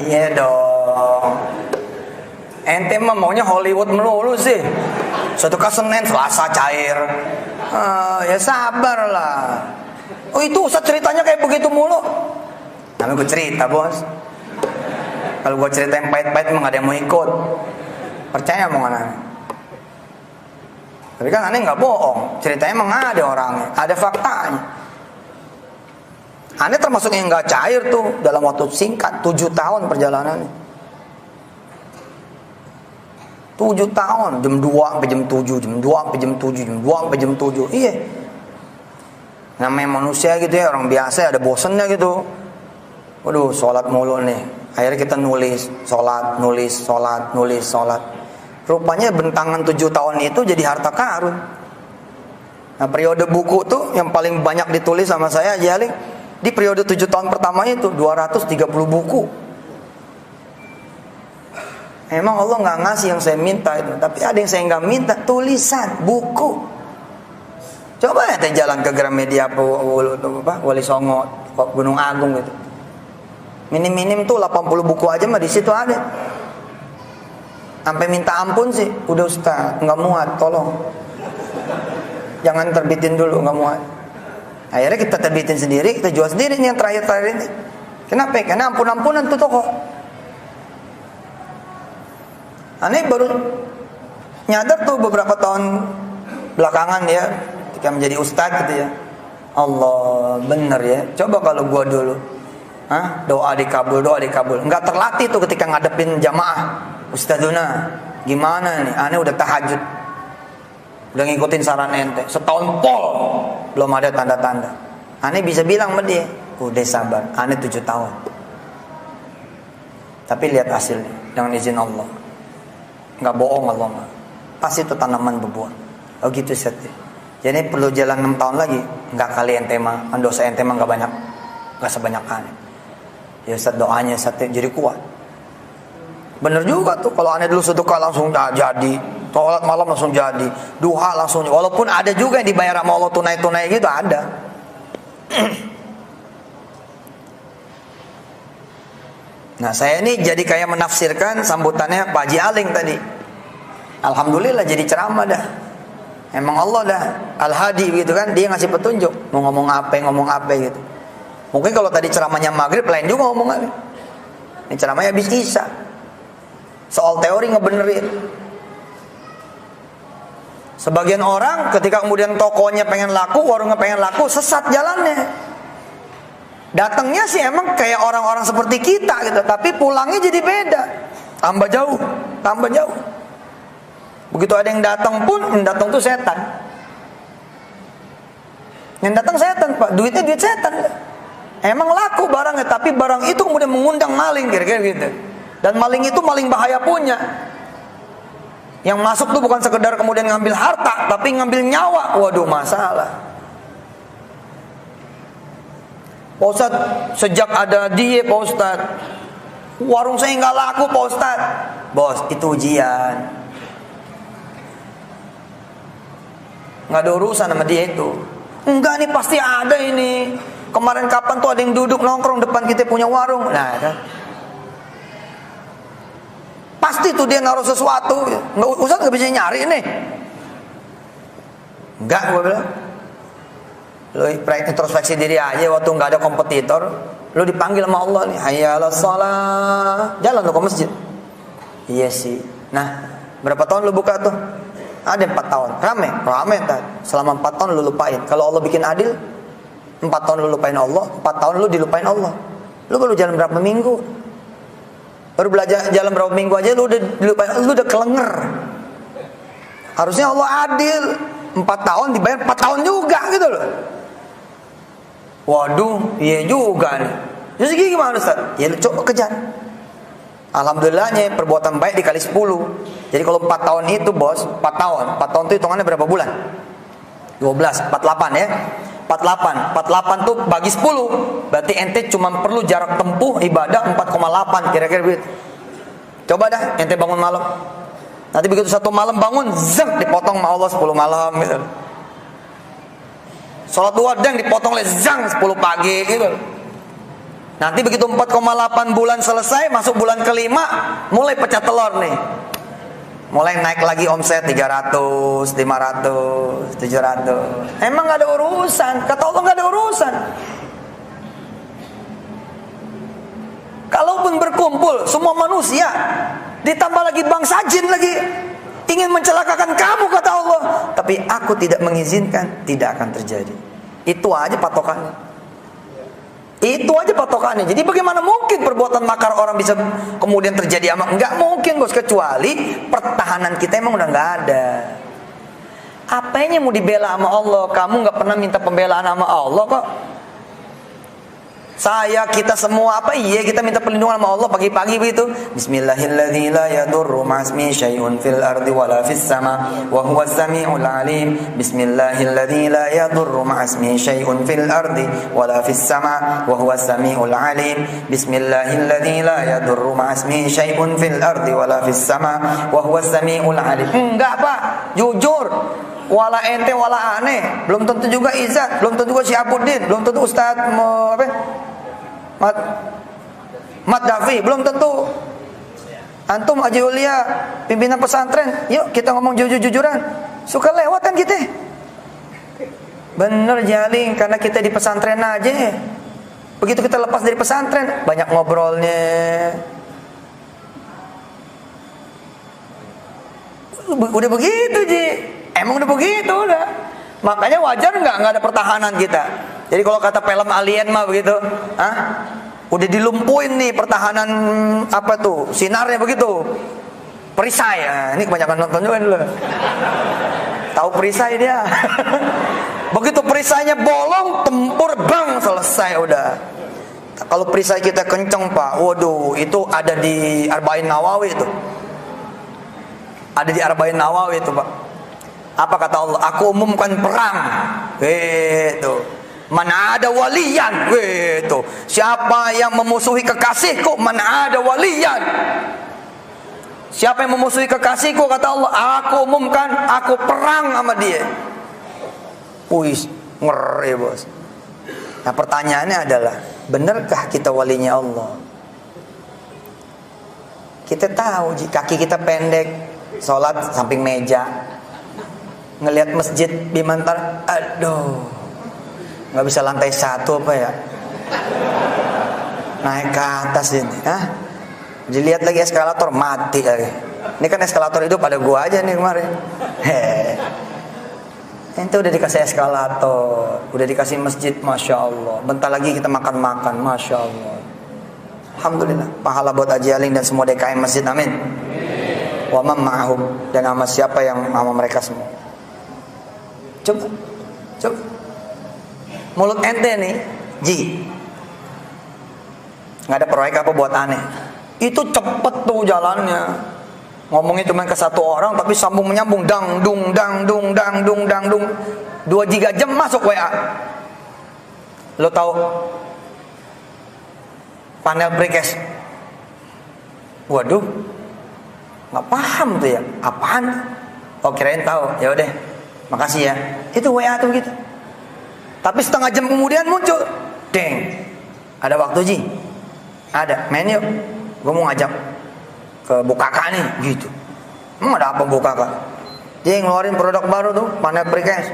Iya dong. Ente mah maunya Hollywood melulu sih. Suatu ke Senin, Selasa cair. Ya sabar lah. Oh itu Ustaz ceritanya kayak begitu mulu. Namanya gue cerita bos. Kalau gue cerita yang pahit-pahit emang gak ada yang mau ikut. Percaya omongan aneh. Tapi kan aneh gak bohong. Ceritanya emang ada orangnya, ada faktanya. Aneh termasuk yang gak cair tuh dalam waktu singkat, 7 tahun perjalanannya. 7 tahun, jam 2 sampai jam 7, jam 2 sampai jam 7, jam 2 sampai jam 7. Iya. Namanya manusia gitu ya, orang biasa ada bosennya gitu. Waduh, sholat mulu nih. Akhirnya kita nulis, sholat, nulis, sholat, nulis, sholat. Rupanya bentangan 7 tahun itu jadi harta karun. Nah, periode buku tuh yang paling banyak ditulis sama saya Jali, di periode 7 tahun pertama itu 230 buku. Emang Allah nggak ngasih yang saya minta itu, tapi ada yang saya nggak minta, tulisan, buku. Coba ya jalan ke Gramedia Wali Songo, Gunung Agung gitu. Minim-minim tuh 80 buku aja mah di situ ada. Sampai minta ampun sih, udah Ustaz, nggak muat, tolong. Jangan terbitin dulu, nggak muat. Akhirnya kita terbitin sendiri, kita jual sendiri nih yang terakhir-terakhir ini. Kenapa? Karena ampun-ampunan tuh toko. Aneh baru nyadar tuh beberapa tahun belakangan ya, ketika menjadi ustadz gitu ya. Allah, bener ya. Coba kalau gua dulu, doa dikabul, doa dikabul. Nggak terlatih tuh ketika ngadepin jamaah. Ustadzuna, gimana nih? Aneh udah tahajud, udah ngikutin saran ente. Setahun pol, belum ada tanda-tanda. Aneh bisa bilang sama dia, udah sabar. Aneh 7 tahun. Tapi lihat hasilnya dengan izin Allah. Nggak bohong Allah mah. Pasti itu tanaman berbuah. Oh gitu Ustaz. Jadi perlu jalan 6 tahun lagi. Nggak kali ente mah, dosa ente mah nggak banyak, nggak sebanyak aneh. Ya Ustaz doanya Ustaz jadi kuat. Bener juga tuh kalau aneh dulu sedekah langsung jadi, sholat malam langsung jadi, duha langsung. Walaupun ada juga yang dibayar sama Allah tunai-tunai gitu ada. Nah saya ini jadi kayak menafsirkan sambutannya Pak Haji Aling tadi. Alhamdulillah jadi ceramah dah. Emang Allah dah Al-Hadi gitu kan, dia ngasih petunjuk mau ngomong apa gitu. Mungkin kalau tadi ceramahnya maghrib lain juga ngomongannya. Ini ceramahnya habis isya. Soal teori ngebenerin. Sebagian orang ketika kemudian tokonya pengen laku, warungnya pengen laku, sesat jalannya. Datangnya sih emang kayak orang-orang seperti kita gitu, tapi pulangnya jadi beda. Tambah jauh. Begitu ada yang datang pun, yang datang tuh setan. Yang datang setan, Pak. Duitnya duit setan. Emang laku barangnya, tapi barang itu kemudian mengundang maling, kira-kira gitu. Dan maling itu maling bahaya punya. Yang masuk tuh bukan sekedar kemudian ngambil harta, tapi ngambil nyawa. Waduh, masalah. Pak Ustadz, sejak ada dia Pak Ustadz, warung saya nggak laku Pak Ustadz. Bos, itu ujian. Nggak ada urusan sama dia itu. Enggak nih, pasti ada ini. Kemarin kapan tuh ada yang duduk nongkrong depan kita punya warung. Nah kan, pasti tuh dia naruh sesuatu. Ustadz nggak bisa nyari nih. Enggak, gue bilang. Lu introspeksi diri aja waktu nggak ada kompetitor, lu dipanggil sama Allah nih, hayya 'alas shalah, jalan lu ke masjid. Iya sih. Nah, berapa tahun lu buka tuh? Ada 4 tahun. Rame tak? Selama 4 tahun lu lupain. Kalau Allah bikin adil, 4 tahun lu lupain Allah, 4 tahun lu dilupain Allah. Lu baru jalan berapa minggu? Baru belajar jalan berapa minggu aja lu udah dilupain, lu udah kelenger. Harusnya Allah adil. 4 tahun dibayar 4 tahun juga gitu loh. Waduh, iya juga nih. Terus gimana Ustaz? Ya coba kejar. Alhamdulillahnya perbuatan baik dikali 10. Jadi kalau 4 tahun itu bos, 4 tahun itu hitungannya berapa bulan? 12, 48 ya. 48 tuh bagi 10. Berarti ente cuma perlu jarak tempuh ibadah 4,8 kira-kira begitu. Coba dah ente bangun malam. Nanti begitu satu malam bangun, zem dipotong sama Allah 10 malam gitu. Salat duha dang dipotong oleh zang 10 pagi gitu. Nanti begitu 4,8 bulan selesai, masuk bulan kelima, mulai pecah telur nih. Mulai naik lagi omset 300, 500, 700. Emang gak ada urusan. Kata Allah gak ada urusan. Kalaupun berkumpul semua manusia, ditambah lagi bangsa jin lagi, ingin mencelakakan kamu kata Allah, tapi aku tidak mengizinkan, tidak akan terjadi. Itu aja patokannya. Itu aja patokannya. Jadi bagaimana mungkin perbuatan makar orang bisa kemudian terjadi amak? Enggak mungkin bos, kecuali pertahanan kita emang udah nggak ada. Apanya mau dibela sama Allah? Kamu nggak pernah minta pembelaan sama Allah kok. Saya, kita semua apa iya kita minta perlindungan sama Allah pagi-pagi begitu. Bismillahirrahmanirrahim. La yadurru ma'asmi syai'un fil ardi wala fis sama wa huwas samiul alim. Bismillahirrahmanirrahim. La yadurru ma'asmi syai'un fil ardi wala fis sama wa huwas samiul alim. Bismillahirrahmanirrahim. La yadurru ma'asmi syai'un fil ardi wala fis sama wa huwas samiul alim. Enggak, Pak. Jujur. Wala ente wala aneh, belum tentu juga Izzat, belum tentu juga Syihabuddin, belum tentu Ustaz Mat Dafi, belum tentu. Antum Haji Ulia, pimpinan pesantren, yuk kita ngomong jujur-jujuran. Suka lewat kan kita. Bener Jaling, karena kita di pesantren aja. Begitu kita lepas dari pesantren, banyak ngobrolnya. Udah begitu Ji. Emang udah begitu udah. Makanya wajar nggak ada pertahanan kita. Jadi kalau kata film Alien mah begitu, udah dilumpuin nih pertahanan apa tuh sinarnya begitu. Perisai, ini kebanyakan nonton juga dulu. Tahu perisai dia. Begitu perisainya bolong, tempur bang selesai udah. Kalau perisai kita kenceng Pak, waduh itu ada di Arba'in Nawawi itu. Ada di Arba'in Nawawi itu Pak. Apa kata Allah? Aku umumkan perang. Gitu. Mana ada waliyan. Gitu. Siapa yang memusuhi kekasihku, mana ada waliyan. Siapa yang memusuhi kekasihku kata Allah, aku umumkan, aku perang sama dia. Wih, ngeri bos. Nah pertanyaannya adalah, benarkah kita walinya Allah? Kita tahu kaki kita pendek, sholat samping meja, ngelihat masjid Bimantara, aduh, nggak bisa lantai 1 apa ya, naik ke atas ini, dilihat lagi eskalator mati lagi. Ini kan eskalator hidup pada gua aja nih kemarin. Ente udah dikasih eskalator, udah dikasih masjid, masya Allah. Bentar lagi kita makan-makan, masya Allah. Alhamdulillah, pahala buat Haji Aling dan semua DKM masjid, amin. Wa man ma'ahum, dan sama siapa yang sama mereka semua. Coba. Mulut ente nih, Ji, nggak ada proyek apa buat aneh. Itu cepet tuh jalannya. Ngomongnya cuma ke satu orang, tapi sambung menyambung, dang dung. 2 giga jam masuk WA. Lo tahu panel precast? Waduh, nggak paham tuh ya, apaan? Oh kirain tahu, ya udah. Makasih ya. Itu WA tuh gitu. Tapi setengah jam kemudian muncul, deng. Ada waktu Ji? Ada. Main yuk. Gue mau ngajak ke Bukaka nih, gitu. Emang ada apa Bukaka? Dia ngeluarin produk baru tuh, panel precast.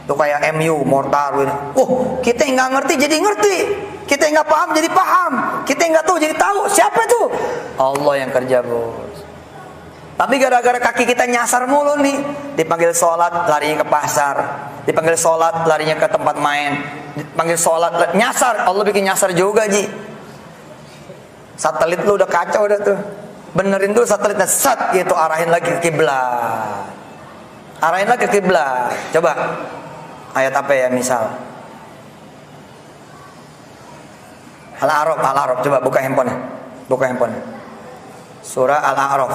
Tuh kayak MU, mortar gitu. Kita nggak ngerti jadi ngerti. Kita nggak paham jadi paham. Kita nggak tahu jadi tahu. Siapa tuh? Allah yang kerja bos. Tapi gara-gara kaki kita nyasar mulu nih, dipanggil sholat larinya ke pasar, dipanggil sholat larinya ke tempat main, dipanggil sholat nyasar, Allah bikin nyasar juga Ji. Satelit lu udah kacau udah tuh, benerin tuh satelitnya, set gitu, arahin lagi ke kiblat, arahin lagi ke kiblat. Coba ayat apa ya misal? Al-A'raf, coba buka handphone. Surah Al-A'raf.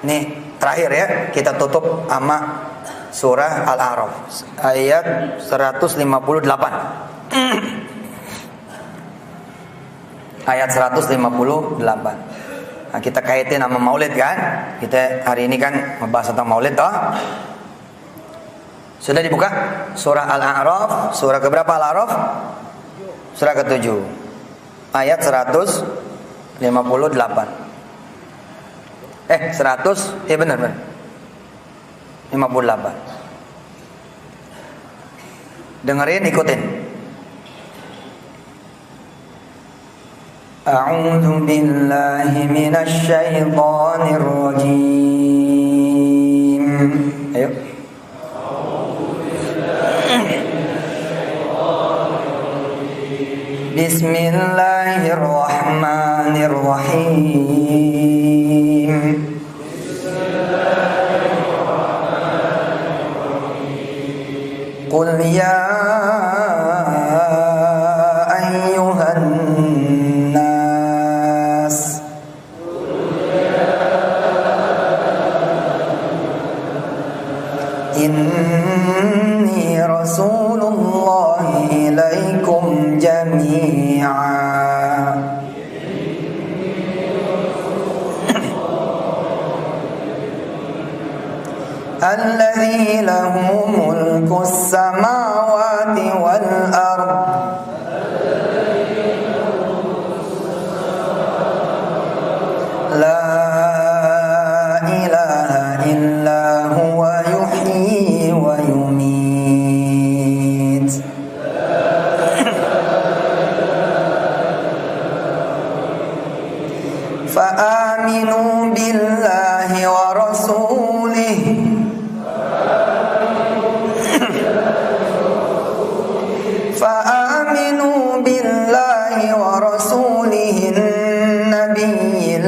Nih terakhir ya, kita tutup sama surah Al-A'raf ayat 158. Ayat 158. Nah, kita kaitin sama Maulid kan? Kita hari ini kan membahas tentang Maulid toh. Sudah dibuka surah Al-A'raf, surah keberapa Al-A'raf? Surah ke-7. Ayat 158. 100, ya benar. 58. Dengerin, ikutin. A'udzu billahi minasy syaithanir rajim. Ayo. Bismillahirrahmanirrahim. Qul ya ayyuhan nas inni rasulullahi ilaikum jami'a alladzi lahu mulkus samawati wal ard la ilaha illa huwa yuhyi wa yumit fa aminu billahi wa rasulihi فآمنوا بالله ورسوله النبي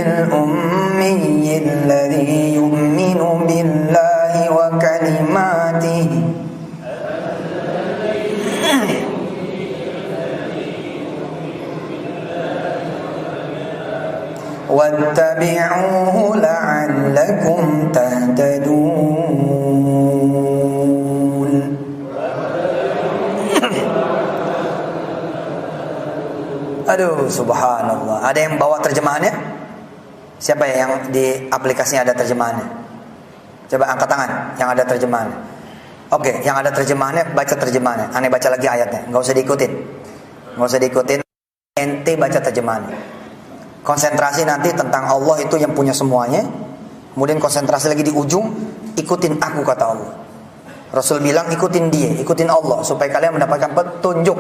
الأمي الذي يؤمن بالله وكلماته واتبعوه لعلكم تهتدون. Aduh, subhanallah. Ada yang bawa terjemahannya? Siapa ya yang di aplikasinya ada terjemahannya? Coba angkat tangan yang ada terjemahannya. Oke, yang ada terjemahannya baca terjemahannya. Aneh baca lagi ayatnya. Nggak usah diikutin. Ente baca terjemahannya. Konsentrasi nanti tentang Allah itu yang punya semuanya. Kemudian konsentrasi lagi di ujung, ikutin aku kata Allah. Rasul bilang ikutin dia, ikutin Allah supaya kalian mendapatkan petunjuk.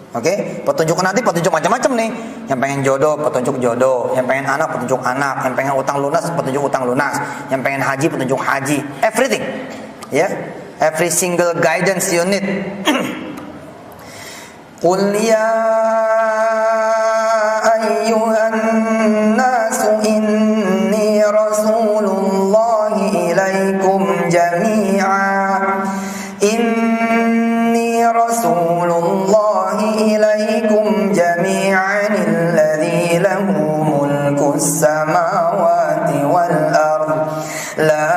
Oke? Petunjuk nanti petunjuk macam-macam nih. Yang pengen jodoh, petunjuk jodoh. Yang pengen anak, petunjuk anak. Yang pengen utang lunas, petunjuk utang lunas. Yang pengen haji, petunjuk haji. Everything. Ya. Every single guidance you need. Qul ya ayyuhan nasu inni rasulullahi ilaikum jami'a inni rasulullahi ilaikum jami'an alladzi lahu mulkus samawati wal ard la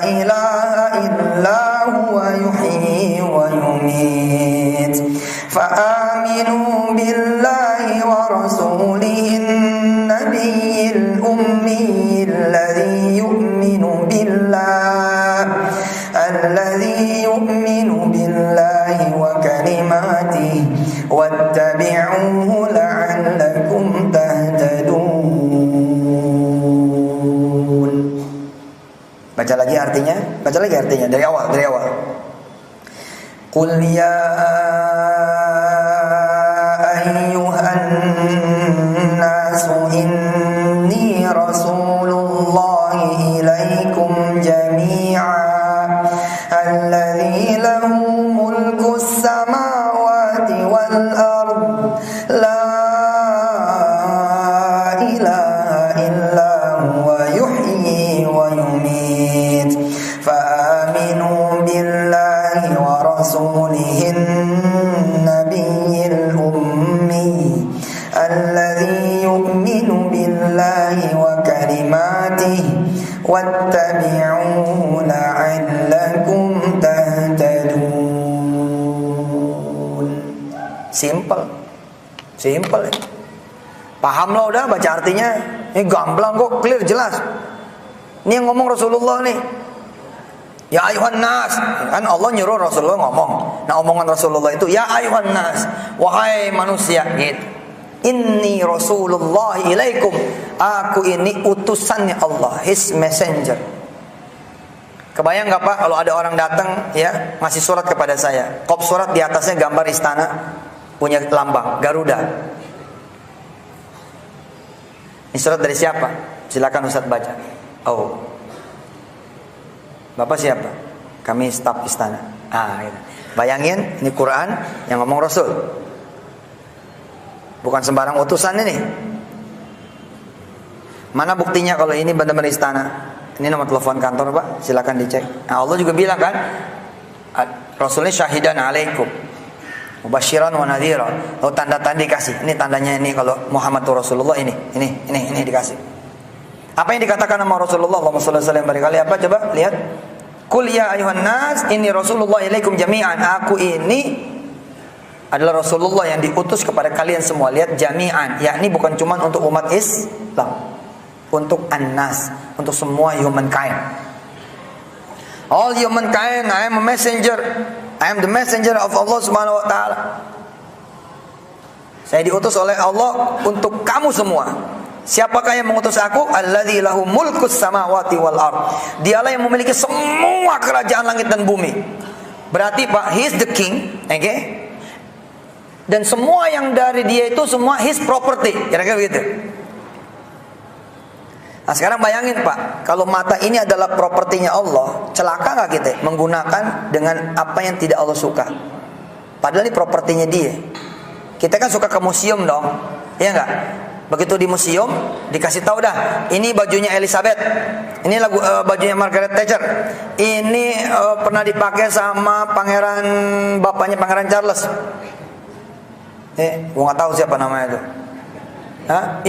ilaha illa huwa yuhyi wa yumit فآمنوا بالله ورسوله النبي الأمي الذي يؤمن بالله وكلماته واتبعوه لعلكم تهتدون. Baca lagi artinya dari awal. Qul ya ayyuhan nasu inni rasulullahi ilaikum jami'a alladzi lahu mulkus samawati wal ard la ilaha illa huwa yuhyi wa yumit alladzi yu'minu billahi wa kalimatihi wattabi'u la'allakum tahtadun. Simple. Paham lo udah baca artinya. Ini gamblang kok, clear, jelas. Ini yang ngomong Rasulullah nih. Ya ayuhan nas, kan Allah nyuruh Rasulullah ngomong. Nah omongan Rasulullah itu ya ayuhan nas, wahai manusia gitu. Inni Rasulullah ilaikum, aku ini utusannya Allah, His messenger. Kebayang nggak Pak kalau ada orang datang ya ngasih surat kepada saya, kop surat di atasnya gambar istana punya lambang Garuda. Ini surat dari siapa? Silakan Ustaz baca. Oh. Bapak siapa? Kami staf istana. Gitu. Bayangin, ini Quran yang ngomong Rasul. Bukan sembarang utusan ini. Mana buktinya kalau ini benar-benar istana? Ini nomor telepon kantor Pak, silakan dicek. Nah, Allah juga bilang kan, Rasulnya syahidan alaikum, mubasyiran wa nadhira. Lalu tanda-tanda dikasih. Ini tandanya ini kalau Muhammad Rasulullah ini dikasih. Apa yang dikatakan sama Rasulullah sallallahu alaihi wasallam berkali apa? Coba lihat. Qul ya ayuhan nas inni Rasulullah ilaikum jami'an. Aku ini adalah Rasulullah yang diutus kepada kalian semua. Lihat jami'an, yakni bukan cuma untuk umat Islam, untuk an-nas, untuk semua humankind. All humankind, I am a messenger. I am the messenger of Allah Subhanahu wa taala. Saya diutus oleh Allah untuk kamu semua. Siapakah yang mengutus aku? Alladzi lahu mulkus samawati wal ard. Dialah yang memiliki semua kerajaan langit dan bumi. Berarti Pak, he is the king, oke? Okay? Dan semua yang dari dia itu semua his property, kira-kira begitu. Nah sekarang bayangin Pak, kalau mata ini adalah propertinya Allah, celaka nggak kita menggunakan dengan apa yang tidak Allah suka? Padahal ini propertinya dia. Kita kan suka ke museum dong, iya nggak? Begitu di museum dikasih tahu dah, ini bajunya Elizabeth, ini bajunya Margaret Thatcher, ini pernah dipakai sama pangeran, bapaknya Pangeran Charles. Gua nggak tahu siapa namanya itu.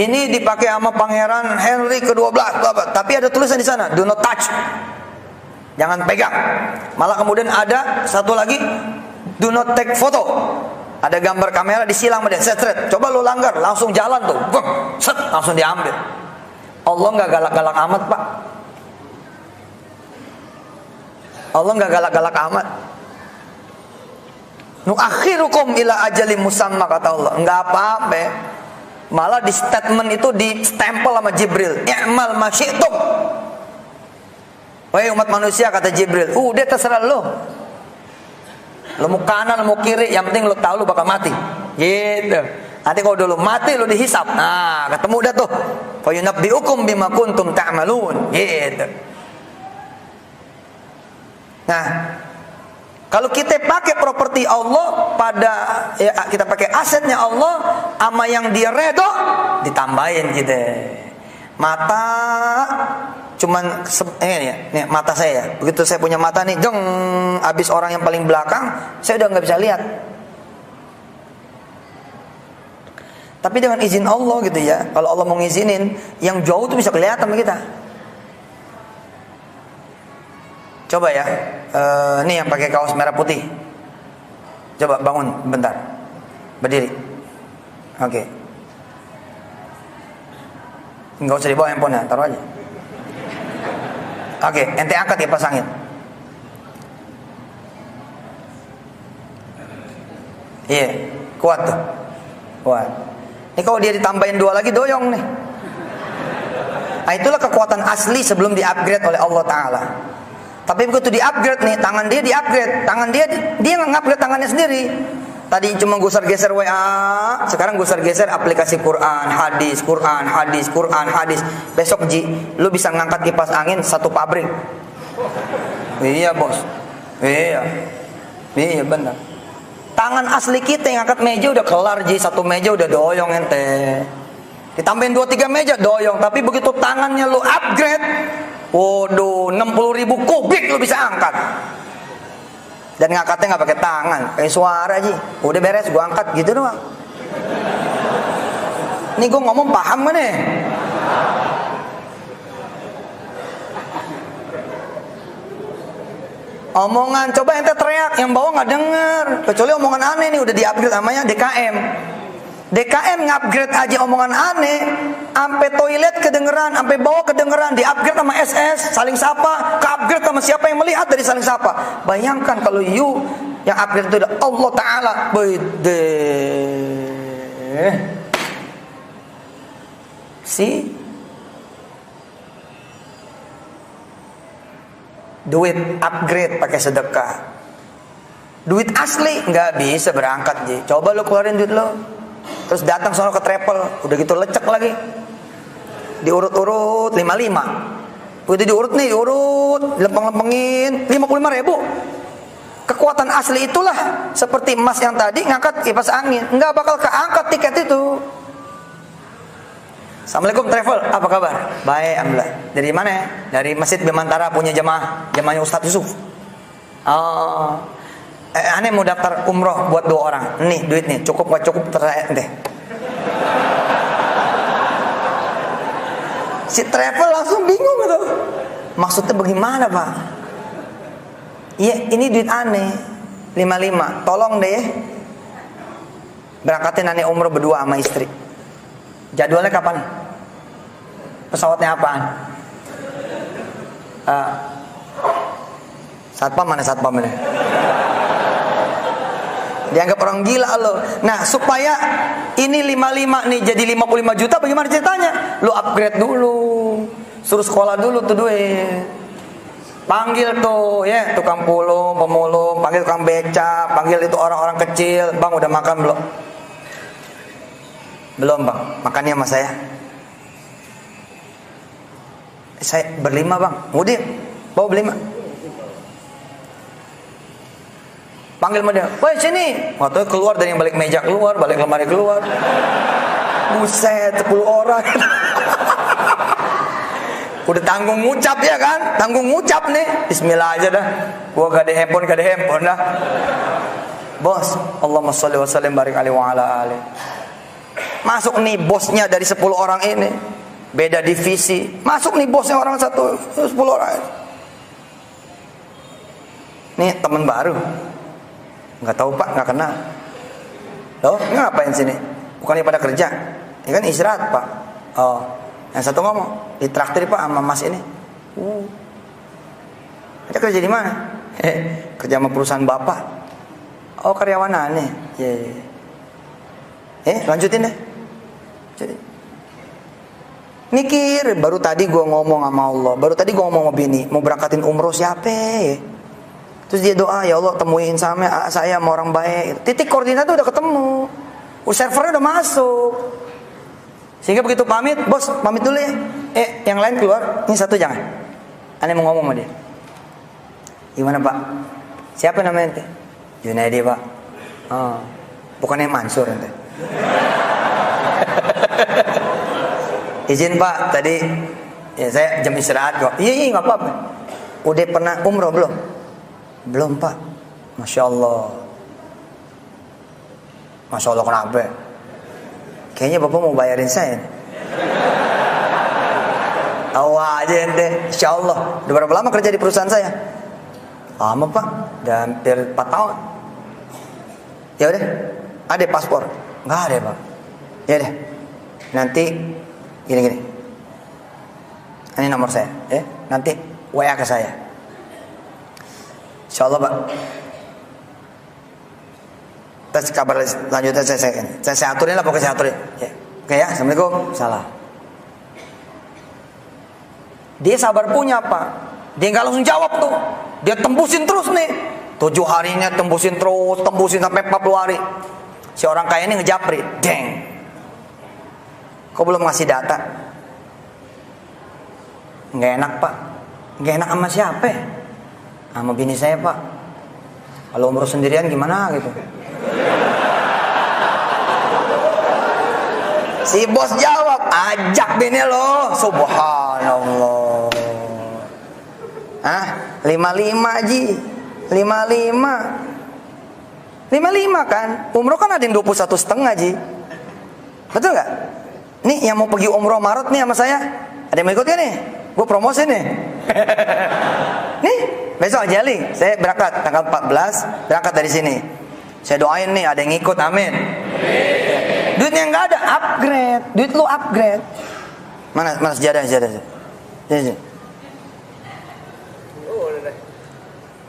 Ini dipakai sama Pangeran Henry ke-12, tapi ada tulisan di sana, do not touch, jangan pegang. Malah kemudian ada satu lagi, do not take photo. Ada gambar kamera disilang sama dia, set. Coba lu langgar, langsung jalan tuh, set, langsung diambil. Allah nggak galak-galak amat Pak. Allah nggak galak-galak amat. Nuakhirukum ila ajalim musamma, kata Allah. Nggak apa-apa. Malah di statement itu di stempel sama Jibril. I'mal ma syi'tum. Wahai umat manusia, kata Jibril, udah terserah lo. Lo mau kanan, lo mau kiri, yang penting lo tahu lo bakal mati. Gitu. Nanti kalau udah lo mati, lo dihisap. Nah, ketemu dah tuh. Fa yunabbi'ukum bima kuntum ta'malun. Gitu. Nah, kalau kita pakai properti Allah pada kita pakai asetnya Allah sama yang dia redo, ditambahin gitu. Mata cuman nih mata saya. Begitu saya punya mata nih, jeng, habis orang yang paling belakang, saya udah nggak bisa lihat. Tapi dengan izin Allah gitu ya, kalau Allah mau ngizinin, yang jauh tuh bisa kelihatan sama kita. Coba ya, nih yang pakai kaos merah putih. Coba bangun bentar, berdiri. Oke. Nggak usah dibawa handphone ya, taruh aja. Oke, ente angkat ya, pasangin. Iya, kuat tuh. Kuat. Ini kalau dia ditambahin 2 lagi, doyong nih. Nah, itulah kekuatan asli sebelum di-upgrade oleh Allah Ta'ala. Tapi begitu di-upgrade nih, tangan dia di-upgrade. Tangan dia nge-upgrade tangannya sendiri. Tadi cuma geser-geser WA, sekarang geser-geser aplikasi Quran, hadis. Besok lu bisa ngangkat kipas angin 1 pabrik. Iya bos, iya benar. Tangan asli kita yang angkat meja udah kelar 1 meja udah doyong ente. Ditambahin 2-3 meja doyong, tapi begitu tangannya lu upgrade, waduh 60.000 kubik lu bisa angkat. Dan ngangkatnya nggak pakai tangan, kayak suara aja. Udah beres, gua angkat gitu doang. Nih gue ngomong paham gak nih? Omongan, coba ente teriak, yang bawah nggak denger. Kecuali omongan aneh nih, udah di-upgrade namanya DKM. DKM ngupgrade aja omongan aneh, sampai toilet kedengeran, sampai bawah kedengeran, di-upgrade sama SS, saling sapa, ke-upgrade sama siapa yang melihat dari saling sapa. Bayangkan kalau you yang upgrade itu adalah Allah Ta'ala. Bede. Si duit upgrade pakai sedekah. Duit asli nggak bisa berangkat, Ji. Coba lo keluarin duit lo, terus datang sono ke travel, udah gitu lecek lagi. Diurut-urut 55. Begitu diurut nih, diurut, lempeng-lempengin 55.000. Kekuatan asli itulah seperti emas yang tadi ngangkat kipas angin, nggak bakal keangkat tiket itu. Assalamualaikum travel, apa kabar? Baik, alhamdulillah. Dari mana ya? Dari Masjid Bimantara, punya jemaahnya Ustadz Yusuf. Oh, aneh mau daftar umroh buat 2 orang. Nih duit nih, cukup gak cukup terserah deh. Si travel langsung bingung gitu. Maksudnya bagaimana, Pak? Iya, ini duit aneh 55. Tolong deh, berangkatin aneh umroh berdua sama istri. Jadwalnya kapan? Pesawatnya apaan? Satpam mana satpam ini? Dianggap orang gila lo. Nah, supaya ini 55 nih jadi 55 juta, bagaimana ceritanya? Lo upgrade dulu, suruh sekolah dulu tuh duit. Panggil tuh ya tukang pemulung, panggil tukang beca, panggil itu orang-orang kecil. Bang, udah makan belum? Belum, Bang. Makannya sama saya. Saya berlima, Bang. Mudik, bawa berlima. Panggil dia. Woi, sini. Waktu keluar dari yang balik meja keluar, balik lemari keluar. Buset, 10 orang. Udah tanggung ngucap ya kan? Tanggung ngucap nih. Bismillah aja dah. Gua gak ada handphone dah. Bos, Allahumma sholli wa sallim barik alaihi wa ala alihi. Masuk nih bosnya dari 10 orang ini, beda divisi. Masuk nih bosnya orang 10 orang. Nih teman baru, nggak tahu Pak, nggak kenal. Loh, ngapain sini? Bukannya pada kerja? Ini kan istirahat Pak. Oh, yang satu ngomong, ditraktir Pak sama Mas ini. Dia kerja di mana? Kerja sama perusahaan Bapak. Oh, karyawan aneh. Lanjutin deh. Mikir, baru tadi gue ngomong sama Allah, baru tadi gue ngomong sama bini, mau berangkatin umroh siapa ya? Terus dia doa, ya Allah temuin saya sama orang baik. Titik koordinat udah ketemu, servernya udah masuk. Sehingga begitu pamit, bos pamit dulu ya. Yang lain keluar, ini satu jangan. Aneh mau ngomong sama dia. Gimana Pak? Siapa namanya ente? Junaidi Pak. Oh, bukannya Mansur ente. Izin Pak, tadi ya saya jam istirahat kok. Iya nggak apa-apa. Udah pernah umroh belum? Belum Pak. Masya Allah. Masya Allah, kenapa? Kayaknya Bapak mau bayarin saya. Tahu aja ente. Insya Allah. Udah berapa lama kerja di perusahaan saya? Lama Pak. Udah hampir 4 tahun. Ya udah. Ada paspor? Nggak ada Pak. Ya deh. Nanti gini. Ini nomor saya, ya. Nanti WA ke saya. Insya Allah Pak. Terus kabar lanjutnya saya aturin lah, pokoknya saya aturin. Ya. Oke ya, Assalamualaikum. Salah. Dia sabar punya Pak. Dia nggak langsung jawab tuh. Dia tembusin terus nih. 7 harinya tembusin sampai 40 hari. Si orang kaya ini ngejapri, deng. Kok belum ngasih data? Nggak enak Pak. Nggak enak sama siapa? Sama bini saya Pak. Kalau umroh sendirian gimana gitu. Si bos jawab, ajak bini lo. Subhanallah. 55 Ji. 55 kan. Umroh kan ada yang 21,5 Ji. Betul nggak? Nih yang mau pergi umroh Maret nih sama saya, ada yang mau ikut kan nih? Gue promosi nih. Nih besok Jali, saya berangkat tanggal 14, berangkat dari sini. Saya doain nih ada yang ikut, amin. Duitnya nggak ada, upgrade. Duit lu upgrade. Mana sejadah. Sini.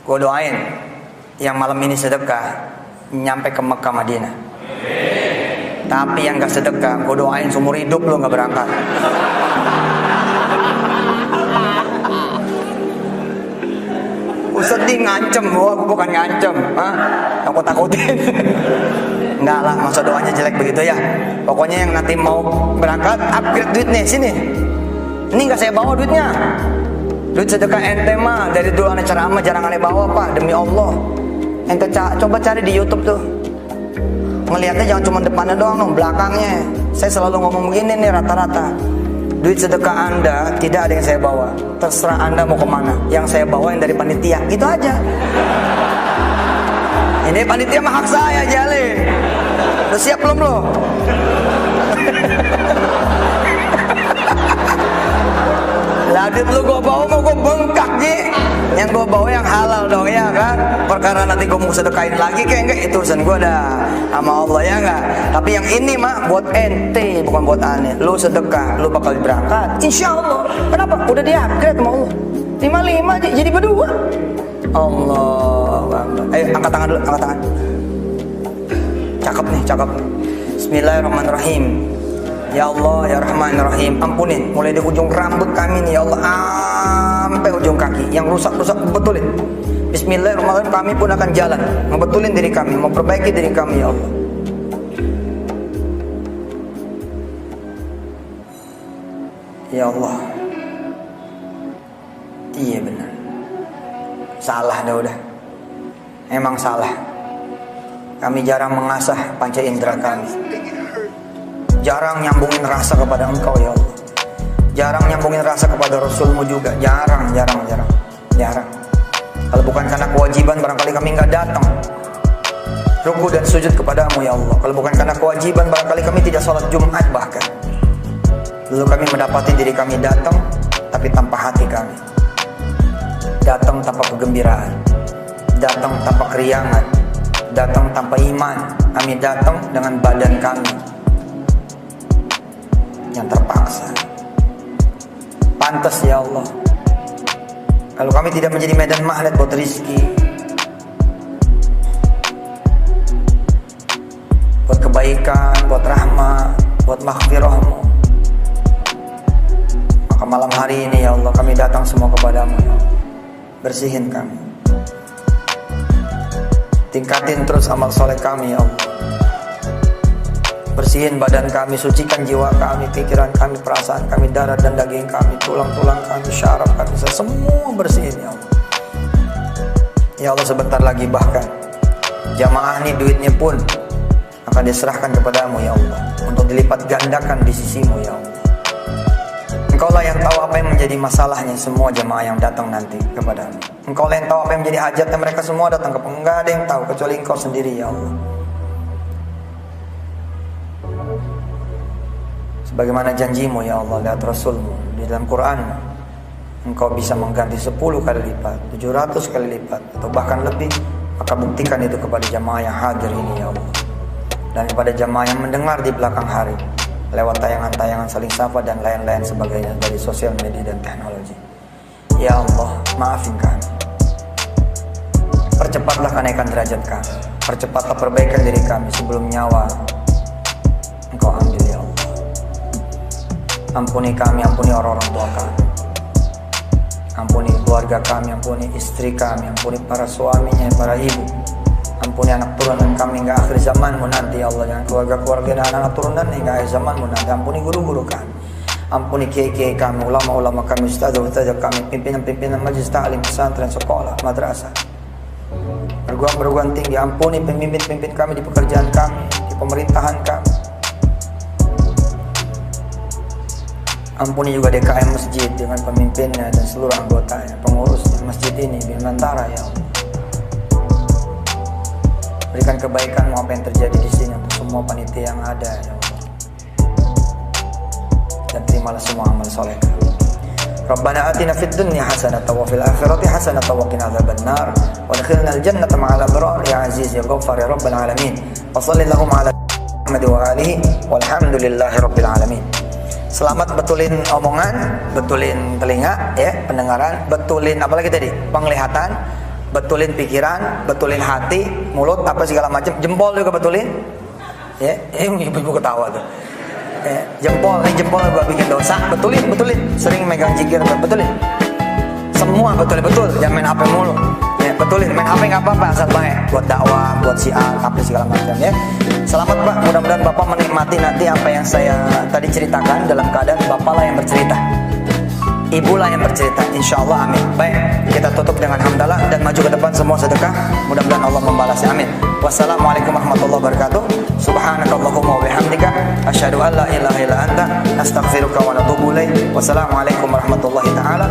Gue doain yang malam ini sedekah nyampe ke Mekah Madinah. Tapi yang gak sedekah, gue doain seumur hidup lo gak berangkat. Gue sedih ngancem, gue bukan ngancem, takut-takutin. Enggak lah, masa doanya jelek begitu ya. Pokoknya yang nanti mau berangkat, upgrade duit nih, sini. Ini gak saya bawa duitnya. Duit sedekah ente mah, dari dulu aneh ceramah jarang aneh bawa pak, demi Allah. Ente coba cari di YouTube tuh. Ngelihatnya jangan cuma depannya doang dong, belakangnya. Saya selalu ngomong begini nih rata-rata. Duit sedekah Anda tidak ada yang saya bawa. Terserah Anda mau kemana. Yang saya bawa yang dari panitia, itu aja. Ini panitia mah hak saya, Jali. Udah siap belum lo? Lah duit lu gue bawa mau gue bengkak Ji. Yang gue bawa yang halal dong ya kan. Perkara nanti gue mau sedekahin lagi kayak enggak, itu urusan gue dah sama Allah ya enggak. Tapi yang ini mah buat ente, bukan buat aneh. Lu sedekah, lu bakal berangkat insya Allah. Kenapa? Udah di-upgrade sama Allah. 55 aja jadi berdua. Allah. Ayo angkat tangan dulu, angkat tangan. Cakep nih, cakep. Bismillahirrahmanirrahim. Ya Allah, ya Rahman, ya Rahim, ampunin mulai dari ujung rambut kami nih ya Allah sampai ujung kaki yang rusak-rusak betulin. Bismillahirrahmanirrahim, kami pun akan jalan ngebetulin diri kami, memperbaiki diri kami ya Allah. Ya Allah. Iya benar. Salah dah udah. Emang salah. Kami jarang mengasah panca indera kami. Jarang nyambungin rasa kepada Engkau ya Allah. Jarang nyambungin rasa kepada Rasulmu juga. Jarang. Kalau bukan karena kewajiban barangkali kami nggak datang ruku dan sujud kepadamu ya Allah. Kalau bukan karena kewajiban barangkali kami tidak sholat Jumat bahkan. Lalu kami mendapati diri kami datang tapi tanpa hati kami. Datang tanpa kegembiraan. Datang tanpa keriangan. Datang tanpa iman. Kami datang dengan badan kami yang terpaksa. Pantas ya Allah. Kalau kami tidak menjadi medan magnet buat rizki, buat kebaikan, buat rahmat, buat maghfirahmu, maka malam hari ini ya Allah kami datang semua kepadamu ya Allah. Bersihin kami, tingkatin terus amal soleh kami ya Allah. Bersihin badan kami, sucikan jiwa kami, pikiran kami, perasaan kami, darah dan daging kami, tulang-tulang kami, syaraf kami, semua bersihin ya Allah. Ya Allah sebentar lagi bahkan jamaah ini duitnya pun akan diserahkan kepadamu ya Allah, untuk dilipat gandakan di sisimu ya Allah. Engkau lah yang tahu apa yang menjadi masalahnya semua jamaah yang datang nanti kepadamu. Engkau lah yang tahu apa yang menjadi hajatnya mereka semua datang kepadamu. Enggak ada yang tahu kecuali Engkau sendiri ya Allah. Bagaimana janjimu ya Allah lihat Rasulmu di dalam Quran, Engkau bisa mengganti 10 kali lipat, 700 kali lipat, atau bahkan lebih. Maka buktikan itu kepada jamaah yang hadir ini ya Allah, dan kepada jamaah yang mendengar di belakang hari lewat tayangan-tayangan saling sapa dan lain-lain sebagainya dari sosial media dan teknologi. Ya Allah, maafin kami. Percepatlah kenaikan derajat kami, percepatlah perbaikan diri kami sebelum nyawa Engkau ambil ya Allah. Ampuni kami, ampuni orang-orang tua kami, ampuni keluarga kami, ampuni istri kami, ampuni para suaminya, para ibu, ampuni anak turunan kami hingga akhir zamanmu nanti ya Allah. Jangan keluarga-keluarga dan anak turunan hingga akhir zamanmu nanti. Ampuni guru-guru kami, ampuni kiai-kiai kami, ulama-ulama kami, ustadzah-ustadzah kami, pimpinan-pimpinan majelis ta'lim, pesantren, sekolah, madrasah, perguruan tinggi. Ampuni pemimpin-pemimpin kami di pekerjaan kami, di pemerintahan kami. Ampuni juga DKM masjid dengan pemimpinnya dan seluruh anggotanya, pengurus masjid ini di Nusantara ya Allah. Berikan kebaikan apa yang terjadi di sini untuk semua panitia yang ada ya Allah. terimalah semua amal soleh. Rabbana atina fid dunya hasanatan wa fil akhirati hasanatan wa qina adzabannar wa adkhilna al jannata ma'al abrar ya aziz ya ghaffar ya rabbal alamin. Wa sallallahu ala Muhammad wa alihi walhamdulillahi rabbil alamin. Selamat betulin omongan, betulin telinga ya, pendengaran, betulin apalagi tadi? Penglihatan, betulin pikiran, betulin hati, mulut apa segala macam, jempol juga betulin. Ya, ibu ketawa tuh. Jempol gua bikin dosa, betulin, sering megang jikir, betulin. Semua betul, jangan main HP mulu. Ya, betulin, main HP nggak apa-apa, asal baik buat dakwah, buat siar, apa segala macam ya. Selamat Pak, mudah-mudahan Bapak menikmati nanti apa yang saya tadi ceritakan dalam keadaan Bapak lah yang bercerita. Ibu lah yang bercerita, insya Allah, amin. Baik, kita tutup dengan hamdalah dan maju ke depan semua sedekah. Mudah-mudahan Allah membalasnya, amin. Wassalamualaikum warahmatullahi wabarakatuh. Subhanakallahumma wa bihamdika asyhadu an la ilaha illa anta astaghfiruka wa atubu ilaik. Wassalamualaikum warahmatullahi taala